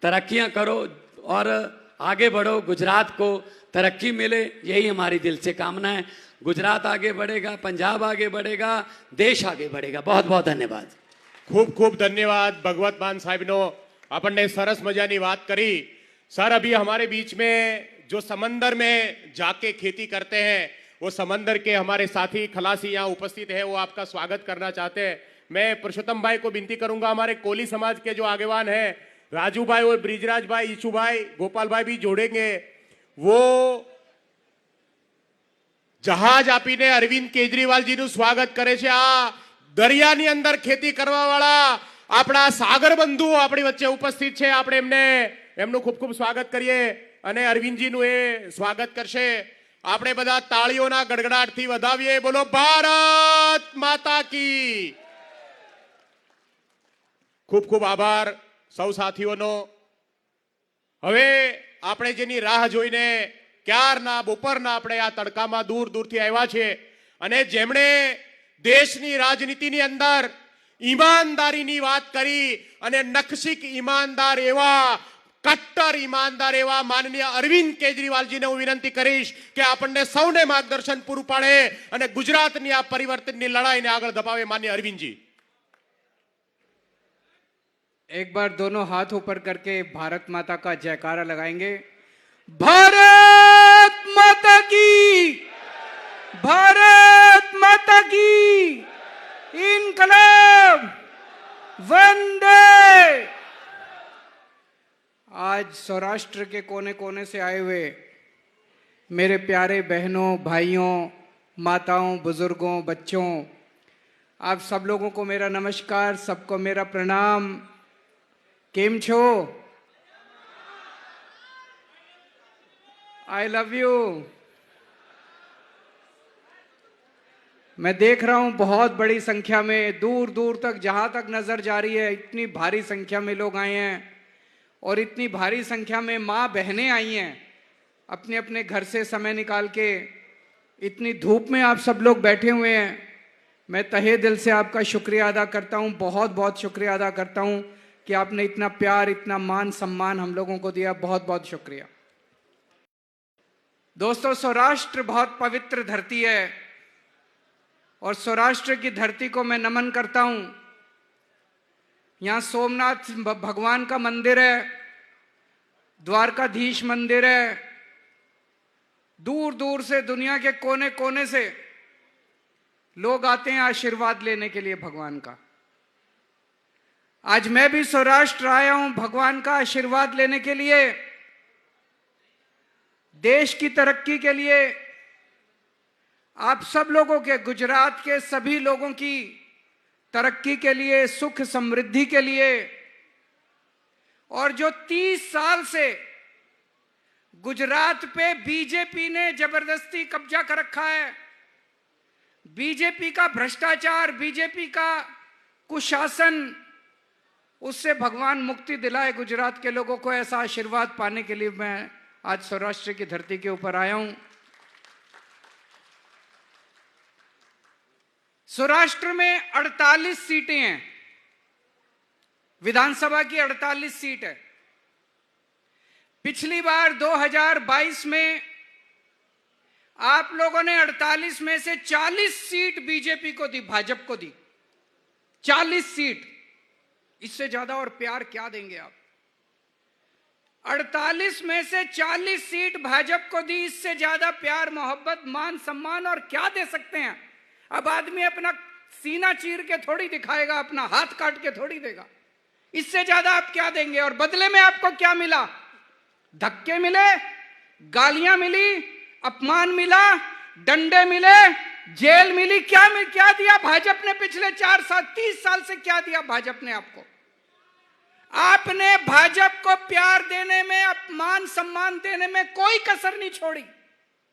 तरक्कियां करो और आगे बढ़ो, गुजरात को तरक्की मिले, यही हमारी दिल से कामना है। गुजरात आगे बढ़ेगा, पंजाब आगे बढ़ेगा, देश आगे बढ़ेगा। बहुत बहुत धन्यवाद। ખૂબ ખૂબ ધન્યવાદ ભગવત માન સાહેબનો, આપણને સરસ મજાની વાત કરી। सर अभी हमारे बीच में जो समंदर में जाके खेती करते हैं, वो समंदर के हमारे साथी खलासी यहाँ उपस्थित है, वो आपका स्वागत करना चाहते हैं। मैं पुरुषोत्तम भाई को विनती करूंगा, हमारे कोली समाज के जो आगेवान हैं राजू भाई और ब्रिजराज भाई, ईशु भाई, गोपाल भाई भी जोड़ेंगे। वो जहाज आपीने अरविंद केजरीवाल जी નું સ્વાગત કરે છે। આ દરિયાની અંદર ખેતી કરવા વાળા આપણા સાગર બંધુઓ આપણી વચ્ચે ઉપસ્થિત છે, આપણે એમનું ખૂબ ખૂબ સ્વાગત કરીએ અને અરવિંદજીનું એ સ્વાગત કરશે। આપણે બધા તાળીઓના ગડગડાટથી વધાવીએ। બોલો ભારત માતા की। ખૂબ ખૂબ આભાર સૌ સાથીઓનો। હવે આપણે જેની રાહ જોઈને ક્યારના બપોરના આપણે આ તડકામાં દૂર દૂરથી આવ્યા છે અને જેમણે દેશની રાજનીતિની અંદર ઈમાનદારીની વાત કરી અને નખશીક ઈમાનદાર એવા, કટ્ટર ઈમાનદાર એવા માનનીય અરવિંદ કેજરીવાલજીને હું વિનંતી કરીશ કે આપણને સૌને માર્ગદર્શન પૂરું પાડે અને ગુજરાતની આ પરિવર્તનની લડાઈને આગળ ધપાવે। માનનીય અરવિંદજી। एक बार दोनों हाथ ऊपर करके भारत माता का जयकारा लगाएंगे। भारत माता की, भारत माता की, इनकलाब, वंदे। आज सौराष्ट्र के कोने कोने से आए हुए मेरे प्यारे बहनों, भाइयों, माताओं, बुजुर्गों, बच्चों, आप सब लोगों को मेरा नमस्कार, सबको मेरा प्रणाम। केम छो? I love you. मैं देख रहा हूं बहुत बड़ी संख्या में, दूर दूर तक, जहां तक नजर जा रही है, इतनी भारी संख्या में लोग आए हैं और इतनी भारी संख्या में माँ बहनें आई हैं अपने अपने घर से समय निकाल के। इतनी धूप में आप सब लोग बैठे हुए हैं। मैं तहे दिल से आपका शुक्रिया अदा करता हूं, बहुत बहुत शुक्रिया अदा करता हूं कि आपने इतना प्यार, इतना मान सम्मान हम लोगों को दिया। बहुत बहुत शुक्रिया। दोस्तों, सौराष्ट्र बहुत पवित्र धरती है और सौराष्ट्र की धरती को मैं नमन करता हूं। यहां सोमनाथ भगवान का मंदिर है, द्वारकाधीश मंदिर है। दूर दूर से, दुनिया के कोने कोने से लोग आते हैं आशीर्वाद लेने के लिए भगवान का। आज मैं भी सौराष्ट्र आया हूं भगवान का आशीर्वाद लेने के लिए, देश की तरक्की के लिए, आप सब लोगों के, गुजरात के सभी लोगों की तरक्की के लिए, सुख समृद्धि के लिए। और जो 30 साल से गुजरात पे बीजेपी ने जबरदस्ती कब्जा कर रखा है, बीजेपी का भ्रष्टाचार, बीजेपी का कुशासन, उससे भगवान मुक्ति दिलाए गुजरात के लोगों को। ऐसा आशीर्वाद पाने के लिए मैं आज सौराष्ट्र की धरती के ऊपर आया हूं। सौराष्ट्र में 48 सीटें हैं। विधानसभा की 48 सीट है। पिछली बार 2022 में आप लोगों ने 48 में से 40 सीट बीजेपी को दी, भाजपा को दी 40 सीट। इससे ज्यादा और प्यार क्या देंगे आप? 48 में से 40 सीट भाजपा को दी, इससे ज्यादा प्यार, मोहब्बत, मान सम्मान और क्या दे सकते हैं? अब आदमी अपना सीना चीर के थोड़ी दिखाएगा, अपना हाथ काट के थोड़ी देगा। इससे ज्यादा आप क्या देंगे? और बदले में आपको क्या मिला? धक्के मिले, गालियां मिली, अपमान मिला, डंडे मिले, जेल मिली। क्या दिया भाजपा ने पिछले 4 साल 30 साल से? क्या दिया भाजपा ने आपको? आपने भाजपा को प्यार देने में, अपमान सम्मान देने में कोई कसर नहीं छोड़ी,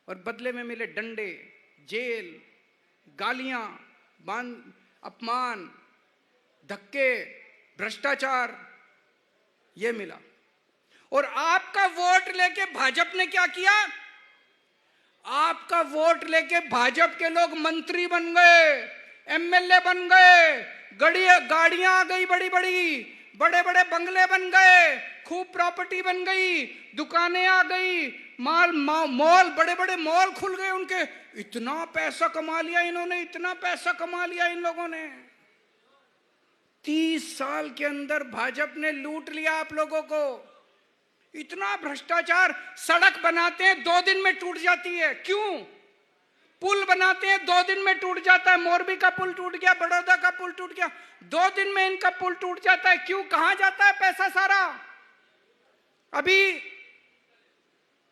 और बदले में मिले डंडे, जेल, गालियां, अपमान, धक्के, भ्रष्टाचार, ये मिला। और आपका वोट लेके भाजपा ने क्या किया? आपका वोट लेके भाजपा के लोग मंत्री बन गए, एमएलए बन गए, गाड़ियां आ गई, बड़ी बड़ी, बड़े बड़े बंगले बन गए, खूब प्रॉपर्टी बन गई, दुकानें आ गई, मॉल, बड़े बड़े मॉल खुल गए उनके। इतना पैसा कमा लिया इन्होंने, इतना पैसा कमा लिया इन लोगों ने। 30 साल के अंदर भाजपा ने लूट लिया आप लोगों को। इतना भ्रष्टाचार। सड़क बनाते हैं 2 दिन में टूट जाती है, क्यों? पुल बनाते हैं 2 दिन में टूट जाता है। मोरबी का पुल टूट गया, बड़ौदा का पुल टूट गया, 2 दिन में इनका पुल टूट जाता है। क्यों? कहां जाता है पैसा सारा? अभी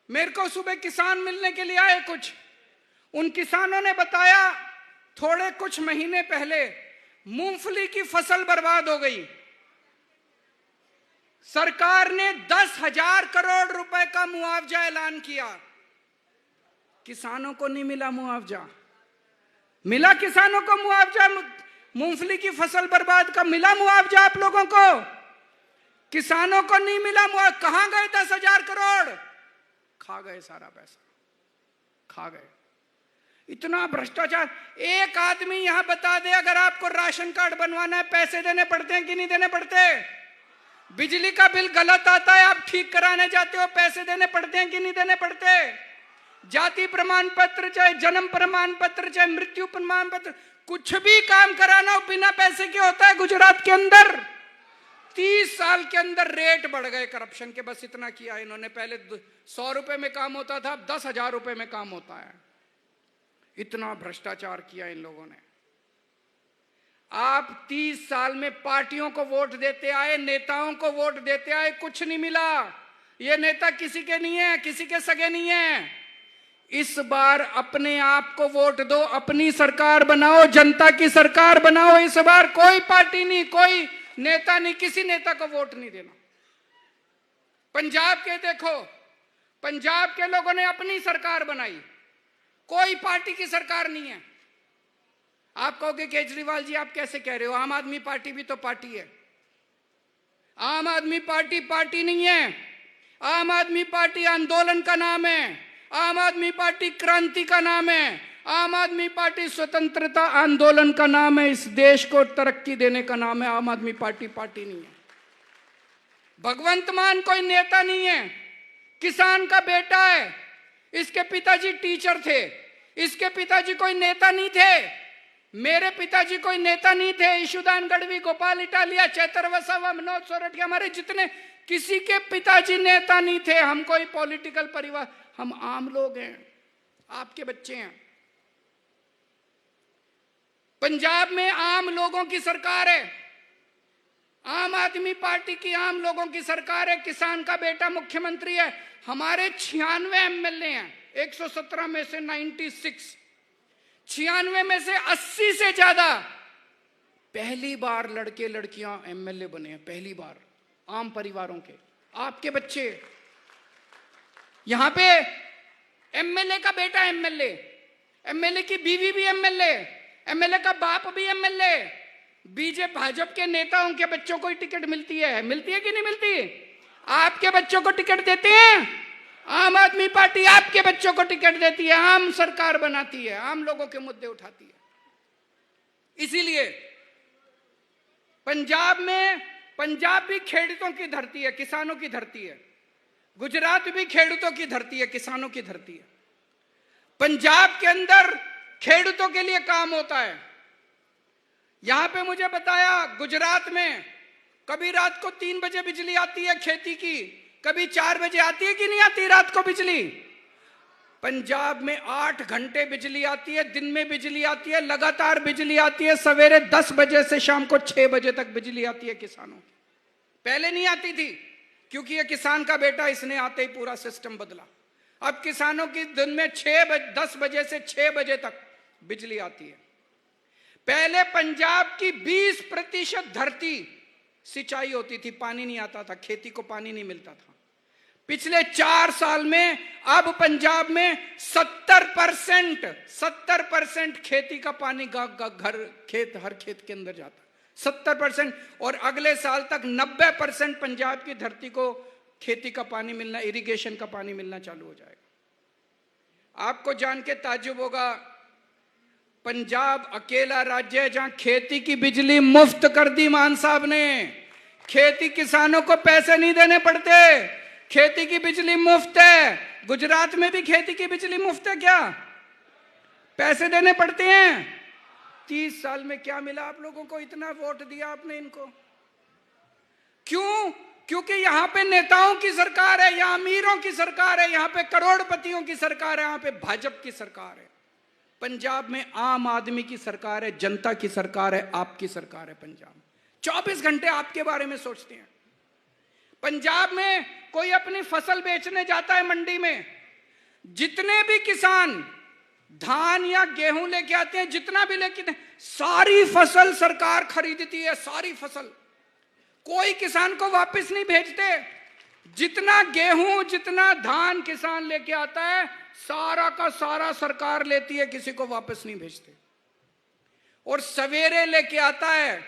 मेरे को सुबह किसान मिलने के लिए आए कुछ, उन किसानों ने बताया थोड़े कुछ महीने पहले मूंगफली की फसल बर्बाद हो गई। सरकार ने 10,000 करोड़ रुपए का मुआवजा ऐलान किया, किसानों को नहीं मिला मुआवजा। मिला किसानों को मुआवजा? मूंगफली की फसल बर्बाद का मिला मुआवजा आप लोगों को? किसानों को नहीं मिला मुआवजा। कहां गए 10,000 करोड़? खा गए सारा पैसा, खा गए। इतना भ्रष्टाचार। एक आदमी यहां बता दे, अगर आपको राशन कार्ड बनवाना है पैसे देने पड़ते हैं कि नहीं देने पड़ते? बिजली का बिल गलत आता है, आप ठीक कराने जाते हो, पैसे देने पड़ते हैं कि नहीं देने पड़ते? जाति प्रमाण पत्र, चाहे जन्म प्रमाण पत्र, चाहे मृत्यु प्रमाण पत्र, कुछ भी काम कराना हो बिना पैसे के होता है गुजरात के अंदर। 30 साल के अंदर रेट बढ़ गए करप्शन के। बस इतना किया इन्होंने। पहले 100 रुपए में काम होता था, अब 10,000 रुपए में काम होता है। इतना भ्रष्टाचार किया इन लोगों ने। आप 30 साल में पार्टियों को वोट देते आए, नेताओं को वोट देते आए, कुछ नहीं मिला। ये नेता किसी के नहीं है, किसी के सगे नहीं है। इस बार अपने आप को वोट दो, अपनी सरकार बनाओ, जनता की सरकार बनाओ। इस बार कोई पार्टी नहीं, कोई नेता नहीं, किसी नेता को वोट नहीं देना। पंजाब के देखो, पंजाब के लोगों ने अपनी सरकार बनाई, कोई पार्टी की सरकार नहीं है। आप कहोगे केजरीवाल जी आप कैसे कह रहे हो? आम आदमी पार्टी भी तो पार्टी है। आम आदमी पार्टी पार्टी नहीं है। आम आदमी पार्टी आंदोलन का नाम है। आम आदमी पार्टी क्रांति का नाम है। आम आदमी पार्टी स्वतंत्रता आंदोलन का नाम है। इस देश को तरक्की देने का नाम है। आम आदमी पार्टी पार्टी नहीं है। भगवंत मान कोई नेता नहीं है, किसान का बेटा है। इसके पिताजी टीचर थे, इसके पिताजी कोई नेता नहीं थे। मेरे पिताजी कोई नेता नहीं थे। ईशुदान गढ़वी, गोपाल इटालिया, चैतर वसावा, मनोज सोरठिया, हमारे जितने, किसी के पिताजी नेता नहीं थे। हम कोई पॉलिटिकल परिवार, हम आम लोग हैं, आपके बच्चे हैं। पंजाब में आम लोगों की सरकार है, आम आदमी पार्टी की आम लोगों की सरकार है। किसान का बेटा मुख्यमंत्री है। हमारे 96 एमएलए हैं, 117 में से 96, 96 में से 80 से ज्यादा पहली बार लड़के लड़कियां एमएलए बने हैं। पहली बार आम परिवारों के, आपके बच्चे। यहां पे एमएलए का बेटा एमएलए, एमएलए की बीवी भी एमएलए, एमएलए का बाप भी एमएलए। बीजेपी भाजपा के नेताओं के बच्चों को ही टिकट मिलती है कि नहीं मिलती? आपके बच्चों को टिकट देते हैं? आम आदमी पार्टी आपके बच्चों को टिकट देती है, आम सरकार बनाती है, आम लोगों के मुद्दे उठाती है। इसीलिए पंजाब में पंजाब भी खेडूतों की धरती है, किसानों की धरती है। गुजरात भी खेडूतों की धरती है, किसानों की धरती है। पंजाब के अंदर खेडूतों के लिए काम होता है। यहां पे मुझे बताया गुजरात में कभी रात को 3 बजे बिजली आती है खेती की, कभी 4 बजे आती है कि नहीं आती रात को बिजली। पंजाब में 8 घंटे बिजली आती है, दिन में बिजली आती है, लगातार बिजली आती है। सवेरे 10 बजे से शाम को 6 बजे तक बिजली आती है किसानों की। पहले नहीं आती थी क्योंकि ये किसान का बेटा, इसने आते ही पूरा सिस्टम बदला। अब किसानों की दिन में 10 बजे से 6 बजे तक बिजली आती है। पहले पंजाब की 20% धरती सिंचाई होती थी, पानी नहीं आता था, खेती को पानी नहीं मिलता था। पिछले 4 साल में अब पंजाब में 70% खेती का पानी घर खेत, हर खेत के अंदर जाता है 70%। और अगले साल तक 90% पंजाब की धरती को खेती का पानी मिलना, इरिगेशन का पानी मिलना चालू हो जाएगा। आपको जान के ताज्जुब होगा, पंजाब अकेला राज्य है जहां खेती की बिजली मुफ्त कर दी मान साहब ने। खेती किसानों को पैसे नहीं देने पड़ते, खेती की बिजली मुफ्त है। गुजरात में भी खेती की बिजली मुफ्त है क्या? पैसे देने पड़ते हैं। 30 साल में क्या मिला आप लोगों को? इतना वोट दिया आपने इनको, क्यों? क्योंकि यहां पे नेताओं की सरकार है, यहां अमीरों की सरकार है, यहां पे करोड़पतियों की सरकार है, यहां पे भाजपा की सरकार है। पंजाब में आम आदमी की सरकार है, जनता की सरकार है, आपकी सरकार है। पंजाब 24 घंटे आपके बारे में सोचते हैं। पंजाब में कोई अपनी फसल बेचने जाता है मंडी में, जितने भी किसान धान या गेहूं लेके आते हैं, जितना भी लेके, सारी फसल सरकार खरीदती है, सारी फसल। कोई किसान को वापस नहीं भेजते। जितना गेहूं, जितना धान किसान लेके आता है, सारा का सारा सरकार लेती है, किसी को वापस नहीं भेजते। और सवेरे लेके आता है,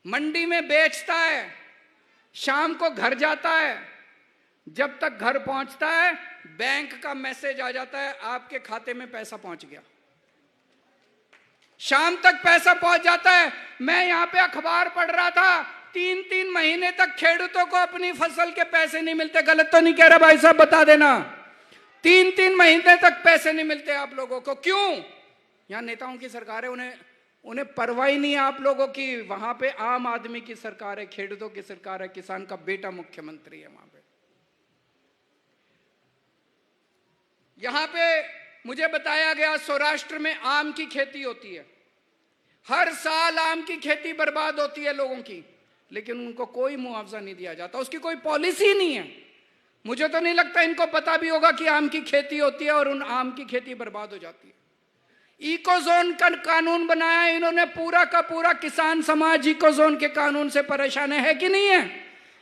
मंडी में बेचता है, शाम को घर जाता है। जब तक घर पहुंचता है, बैंक का मैसेज आ जाता है, आपके खाते में पैसा पहुंच गया। शाम तक पैसा पहुंच जाता है। मैं यहां पे अखबार पढ़ रहा था, 3-3 महीने तक खेडूतों को अपनी फसल के पैसे नहीं मिलते। गलत तो नहीं कह रहा भाई साहब, बता देना। 3-3 महीने तक पैसे नहीं मिलते आप लोगों को। क्यों? यहां नेताओं की सरकार है, उन्हें परवाह ही नहीं है आप लोगों की। वहां पे आम आदमी की सरकार है, खेडूतों की सरकार है, किसान का बेटा मुख्यमंत्री है वहां पे। यहां पे मुझे बताया गया सौराष्ट्र में आम की खेती होती है, हर साल आम की खेती बर्बाद होती है लोगों की, लेकिन उनको कोई मुआवजा नहीं दिया जाता, उसकी कोई पॉलिसी नहीं है। मुझे तो नहीं लगता इनको पता भी होगा कि आम की खेती होती है और उन आम की खेती बर्बाद हो जाती है। इकोजोन का कानून बनाया इन्होंने, पूरा का पूरा किसान समाज इकोजोन के कानून से परेशान है कि नहीं है?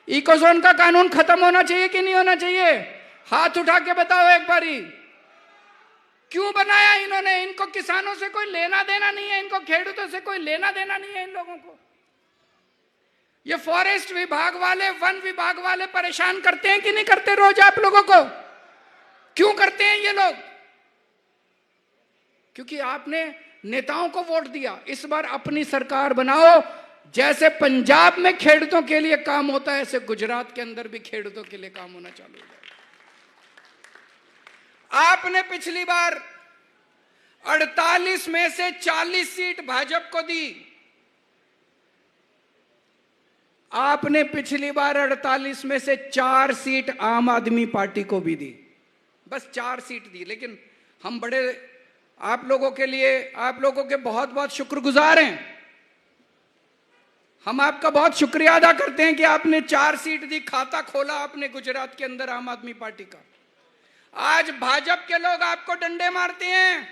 इकोजोन का कानून खत्म होना चाहिए कि नहीं होना चाहिए? हाथ उठा के बताओ एक बारी। क्यों बनाया इन्होंने? इनको किसानों से कोई लेना देना नहीं है, इनको खेडूतों से कोई लेना देना नहीं है इन लोगों को। ये फॉरेस्ट विभाग वाले, वन विभाग वाले परेशान करते हैं कि नहीं करते रोज आप लोगों को? क्यों करते हैं ये लोग? क्योंकि आपने नेताओं को वोट दिया। इस बार अपनी सरकार बनाओ। जैसे पंजाब में खेडूतों के लिए काम होता है, ऐसे गुजरात के अंदर भी खेडूतों के लिए काम होना चालू हो जाए। आपने पिछली बार 48 में से 40 सीट भाजपा को दी। आपने पिछली बार 48 में से 4 सीट आम आदमी पार्टी को भी दी, बस 4 सीट दी। लेकिन हम बड़े आप लोगों के लिए, आप लोगों के बहुत बहुत शुक्रगुजार हैं। हम आपका बहुत शुक्रिया अदा करते हैं कि आपने 4 सीट दी, खाता खोला आपने गुजरात के अंदर आम आदमी पार्टी का। आज भाजपा के लोग आपको डंडे मारते हैं,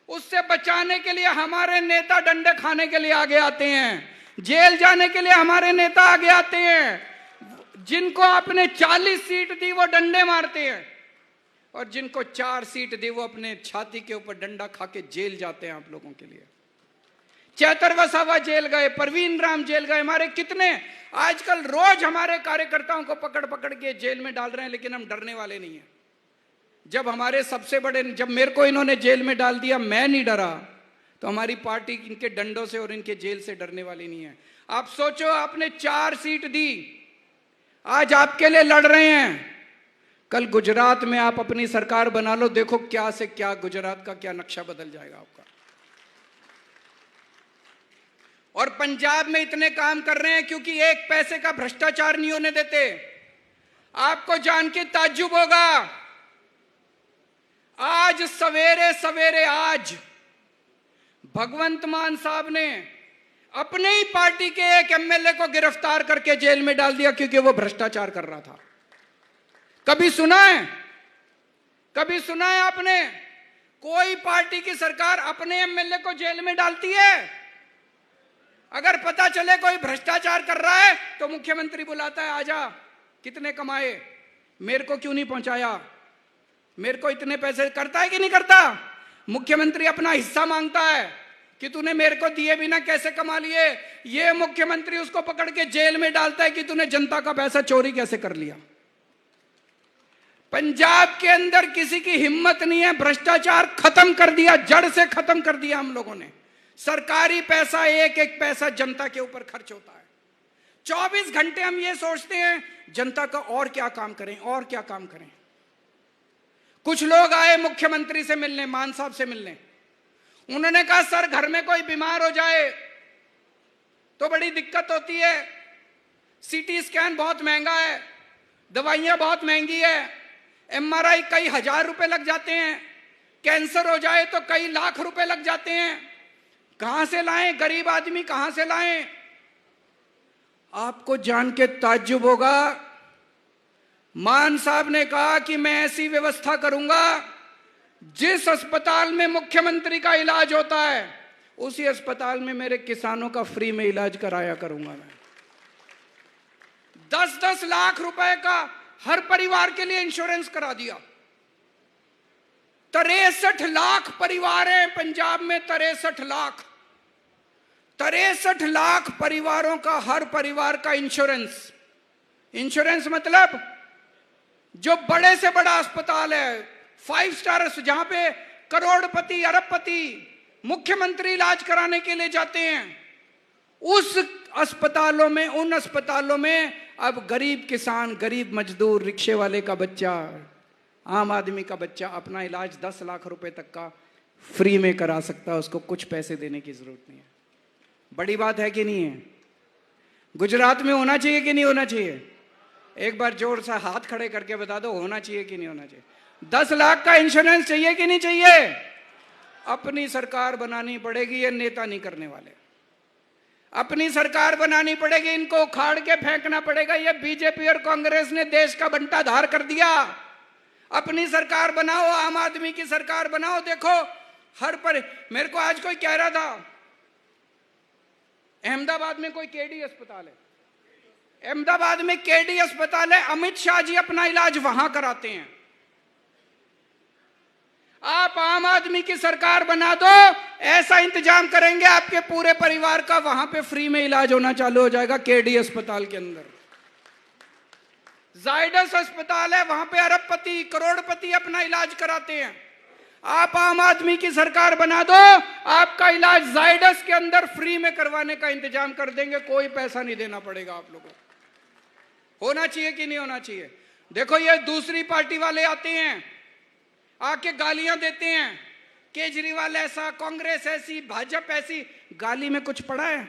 उससे बचाने के लिए हमारे नेता डंडे खाने के लिए आगे आते हैं, जेल जाने के लिए हमारे नेता आगे आते हैं। जिनको आपने 40 सीट दी वो डंडे मारते हैं, और जिनको 4 सीट दी वो अपने छाती के ऊपर डंडा खा के जेल जाते हैं आप लोगों के लिए। चैतर वसावा जेल गए, परवीन राम जेल गए, हमारे कितने आजकल रोज हमारे कार्यकर्ताओं को पकड़ पकड़ के जेल में डाल रहे हैं, लेकिन हम डरने वाले नहीं हैं। जब हमारे सबसे बड़े, जब मेरे को इन्होंने जेल में डाल दिया, मैं नहीं डरा, तो हमारी पार्टी इनके डंडों से और इनके जेल से डरने वाली नहीं है। आप सोचो, आपने 4 सीट दी, आज आपके लिए लड़ रहे हैं। कल गुजरात में आप अपनी सरकार बना लो, देखो क्या से क्या गुजरात का क्या नक्शा बदल जाएगा आपका। और पंजाब में इतने काम कर रहे हैं क्योंकि एक पैसे का भ्रष्टाचार नहीं होने देते। आपको जान के ताज्जुब होगा, आज सवेरे सवेरे आज भगवंत मान साहब ने अपने ही पार्टी के एक एमएलए को गिरफ्तार करके जेल में डाल दिया क्योंकि वो भ्रष्टाचार कर रहा था। कभी सुना है, कभी सुना है आपने कोई पार्टी की सरकार अपने एमएलए को जेल में डालती है? अगर पता चले कोई भ्रष्टाचार कर रहा है तो मुख्यमंत्री बुलाता है, आजा, कितने कमाए, मेरे को क्यों नहीं पहुंचाया, मेरे को इतने पैसे, करता है कि नहीं करता? मुख्यमंत्री अपना हिस्सा मांगता है कि तूने मेरे को दिए बिना कैसे कमा लिए। ये मुख्यमंत्री उसको पकड़ के जेल में डालता है कि तूने जनता का पैसा चोरी कैसे कर लिया। पंजाब के अंदर किसी की हिम्मत नहीं है, भ्रष्टाचार खत्म कर दिया, जड़ से खत्म कर दिया हम लोगों ने। सरकारी पैसा, एक एक पैसा जनता के ऊपर खर्च होता है। 24 घंटे हम ये सोचते हैं जनता का और क्या काम करें, और क्या काम करें। कुछ लोग आए मुख्यमंत्री से मिलने, मान साहब से मिलने, उन्होंने कहा सर घर में कोई बीमार हो जाए तो बड़ी दिक्कत होती है, सीटी स्कैन बहुत महंगा है, दवाइयां बहुत महंगी है, एमआरआई कई हजार रुपए लग जाते हैं, कैंसर हो जाए तो कई लाख रुपए लग जाते हैं, कहां से लाएं, गरीब आदमी कहां से लाएं। आपको जान के ताज्जुब होगा, मान साहब ने कहा कि मैं ऐसी व्यवस्था करूंगा जिस अस्पताल में मुख्यमंत्री का इलाज होता है उसी अस्पताल में मेरे किसानों का फ्री में इलाज कराया करूंगा। मैं 10-10 लाख रुपए का हर परिवार के लिए इंश्योरेंस करा दिया। 63 लाख परिवार हैं पंजाब में, 63 लाख परिवारों का, हर परिवार का इंश्योरेंस। इंश्योरेंस मतलब जो बड़े से बड़ा अस्पताल है, 5 स्टार, जहां पे करोड़पति अरबपति मुख्यमंत्री इलाज कराने के लिए जाते हैं, उस अस्पतालों में, उन अस्पतालों में अब गरीब किसान, गरीब मजदूर, रिक्शे वाले का बच्चा, आम आदमी का बच्चा अपना इलाज 10 लाख रुपए तक का फ्री में करा सकता है, उसको कुछ पैसे देने की जरूरत नहीं है। बड़ी बात है कि नहीं है? गुजरात में होना चाहिए कि नहीं होना चाहिए? एक बार जोर से हाथ खड़े करके बता दो, होना चाहिए कि नहीं होना चाहिए? 10 लाख का इंश्योरेंस चाहिए कि नहीं चाहिए? अपनी सरकार बनानी पड़ेगी, ये नेता नहीं करने वाले। अपनी सरकार बनानी पड़ेगी, इनको उखाड़ के फेंकना पड़ेगा। ये बीजेपी और कांग्रेस ने देश का बंटाधार कर दिया। अपनी सरकार बनाओ, आम आदमी की सरकार बनाओ। देखो मेरे को आज कोई कह रहा था अहमदाबाद में कोई केडी अस्पताल है, अहमदाबाद में केडी अस्पताल है, अमित शाह जी अपना इलाज वहां कराते हैं। आप आम आदमी की सरकार बना दो, ऐसा इंतजाम करेंगे आपके पूरे परिवार का वहां पे फ्री में इलाज होना चालू हो जाएगा। केडी अस्पताल के अंदर जायडस अस्पताल है, वहां पे अरबपति करोड़पति अपना इलाज कराते हैं। आप आम आदमी की सरकार बना दो, आपका इलाज जायडस के अंदर फ्री में करवाने का इंतजाम कर देंगे, कोई पैसा नहीं देना पड़ेगा आप लोगों को। होना चाहिए कि नहीं होना चाहिए? देखो ये दूसरी पार्टी वाले आते हैं, आके गालियां देते हैं, केजरीवाल ऐसा, कांग्रेस ऐसी, भाजपा ऐसी। गाली में कुछ पड़ा है?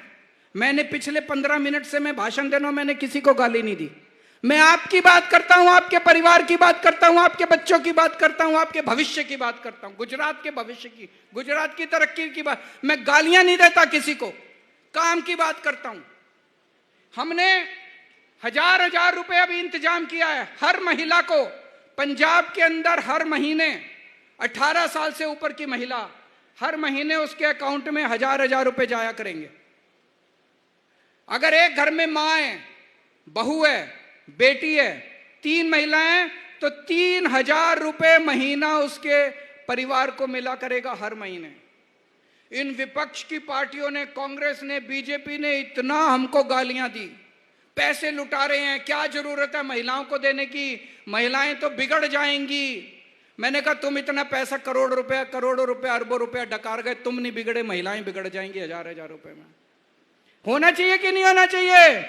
मैंने पिछले 15 मिनट से मैं भाषण देना, मैंने किसी को गाली नहीं दी। मैं आपकी बात करता हूं, आपके परिवार की बात करता हूं, आपके बच्चों की बात करता हूं, आपके भविष्य की बात करता हूं, गुजरात के भविष्य की, गुजरात की तरक्की की बात। मैं गालियां नहीं देता किसी को, काम की बात करता हूं। हमने हजार रुपए अभी इंतजाम किया है हर महिला को। पंजाब के अंदर हर महीने 18 साल से ऊपर की महिला, हर महीने उसके अकाउंट में हजार रुपए जाया करेंगे। अगर एक घर में मां है, बहू है, बेटी है, 3 महिलाएं, तो 3000 रुपए महीना उसके परिवार को मिला करेगा हर महीने। इन विपक्ष की पार्टियों ने, कांग्रेस ने, बीजेपी ने इतना हमको गालियां दी, पैसे लुटा रहे हैं, क्या जरूरत है महिलाओं को देने की, महिलाएं तो बिगड़ जाएंगी। मैंने कहा तुम इतना पैसा, करोड़ों रुपया, अरबों रुपया डकार गए, तुम नहीं बिगड़े, महिलाएं बिगड़ जाएंगी हजार रुपए में। होना चाहिए कि नहीं होना चाहिए?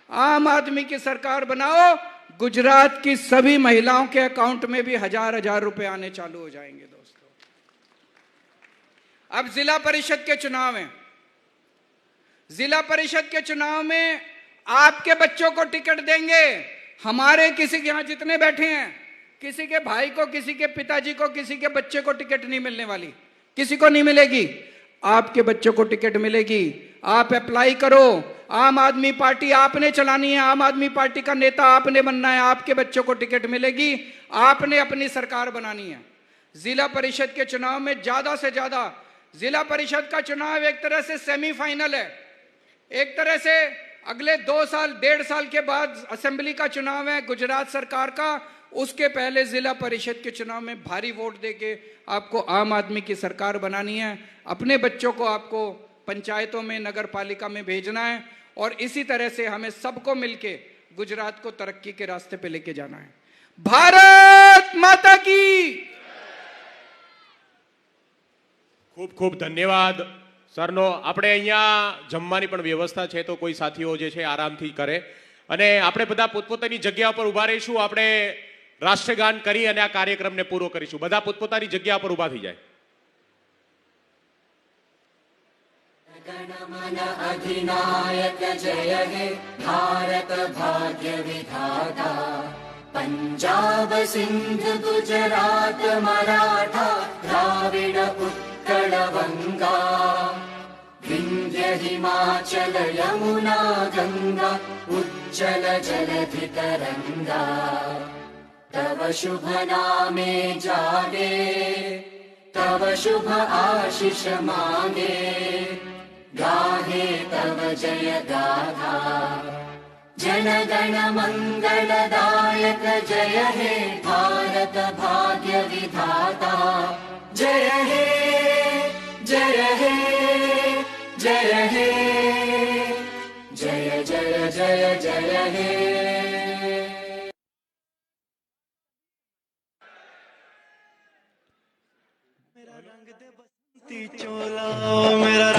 आम आदमी की सरकार बनाओ, गुजरात की सभी महिलाओं के अकाउंट में भी हजार हजार रुपए आने चालू हो जाएंगे दोस्तों। अब जिला परिषद के चुनाव हैं। जिला परिषद के चुनाव में आपके बच्चों को टिकट देंगे। हमारे किसी के यहां जितने बैठे हैं, किसी के भाई को, किसी के पिताजी को, किसी के बच्चे को टिकट नहीं मिलने वाली, किसी को नहीं मिलेगी। आपके बच्चों को टिकट मिलेगी। आप अप्लाई करो। आम आदमी पार्टी आपने चलानी है, आम आदमी पार्टी का नेता आपने बनना है, आपके बच्चों को टिकट मिलेगी। आपने अपनी सरकार बनानी है। जिला परिषद के चुनाव में ज्यादा से ज्यादा, जिला परिषद का चुनाव एक तरह से सेमीफाइनल है। एक तरह से अगले 2 साल 1.5 साल के बाद असेंबली का चुनाव है गुजरात सरकार का। उसके पहले जिला परिषद के चुनाव में भारी वोट देके आपको आम आदमी की सरकार बनानी है। अपने बच्चों को आपको पंचायतों में, नगर पालिका में भेजना है और इसी तरह से हमें सबको मिलके गुजरात को तरक्की के रास्ते पे लेके जाना है। भारत माता की। ખૂબ ખૂબ ધન્યવાદ સરનો. આપણે અહીંયા જમવાની પણ વ્યવસ્થા છે, તો કોઈ સાથીઓ જે છે આરામથી કરે અને આપણે બધા પોતપોતાની જગ્યા પર ઊભા રહીશું. આપણે રાષ્ટ્રગાન કરી અને આ કાર્યક્રમને પૂરો કરીશું. બધા પોતપોતાની જગ્યા પર ઊભા થઈ જાય. गणमन अधिनायक जय हे भारत भाग्य विधाता पंजाब सिंध गुजरात मराठा द्राविड उत्कल गंगा विंध्य हिमाचल यमुना गंगा उज्जल जलधि तरंगा तव शुभ नामे जागे तव शुभ आशीष मांगे गाहे तव जय गाथा जन गण मंगलदायक जय हे भारत भाग्य विधाता जय हे जय हे जय हे जय जय जय जय हे. मेरा रंग दे बसंती चोला मेरा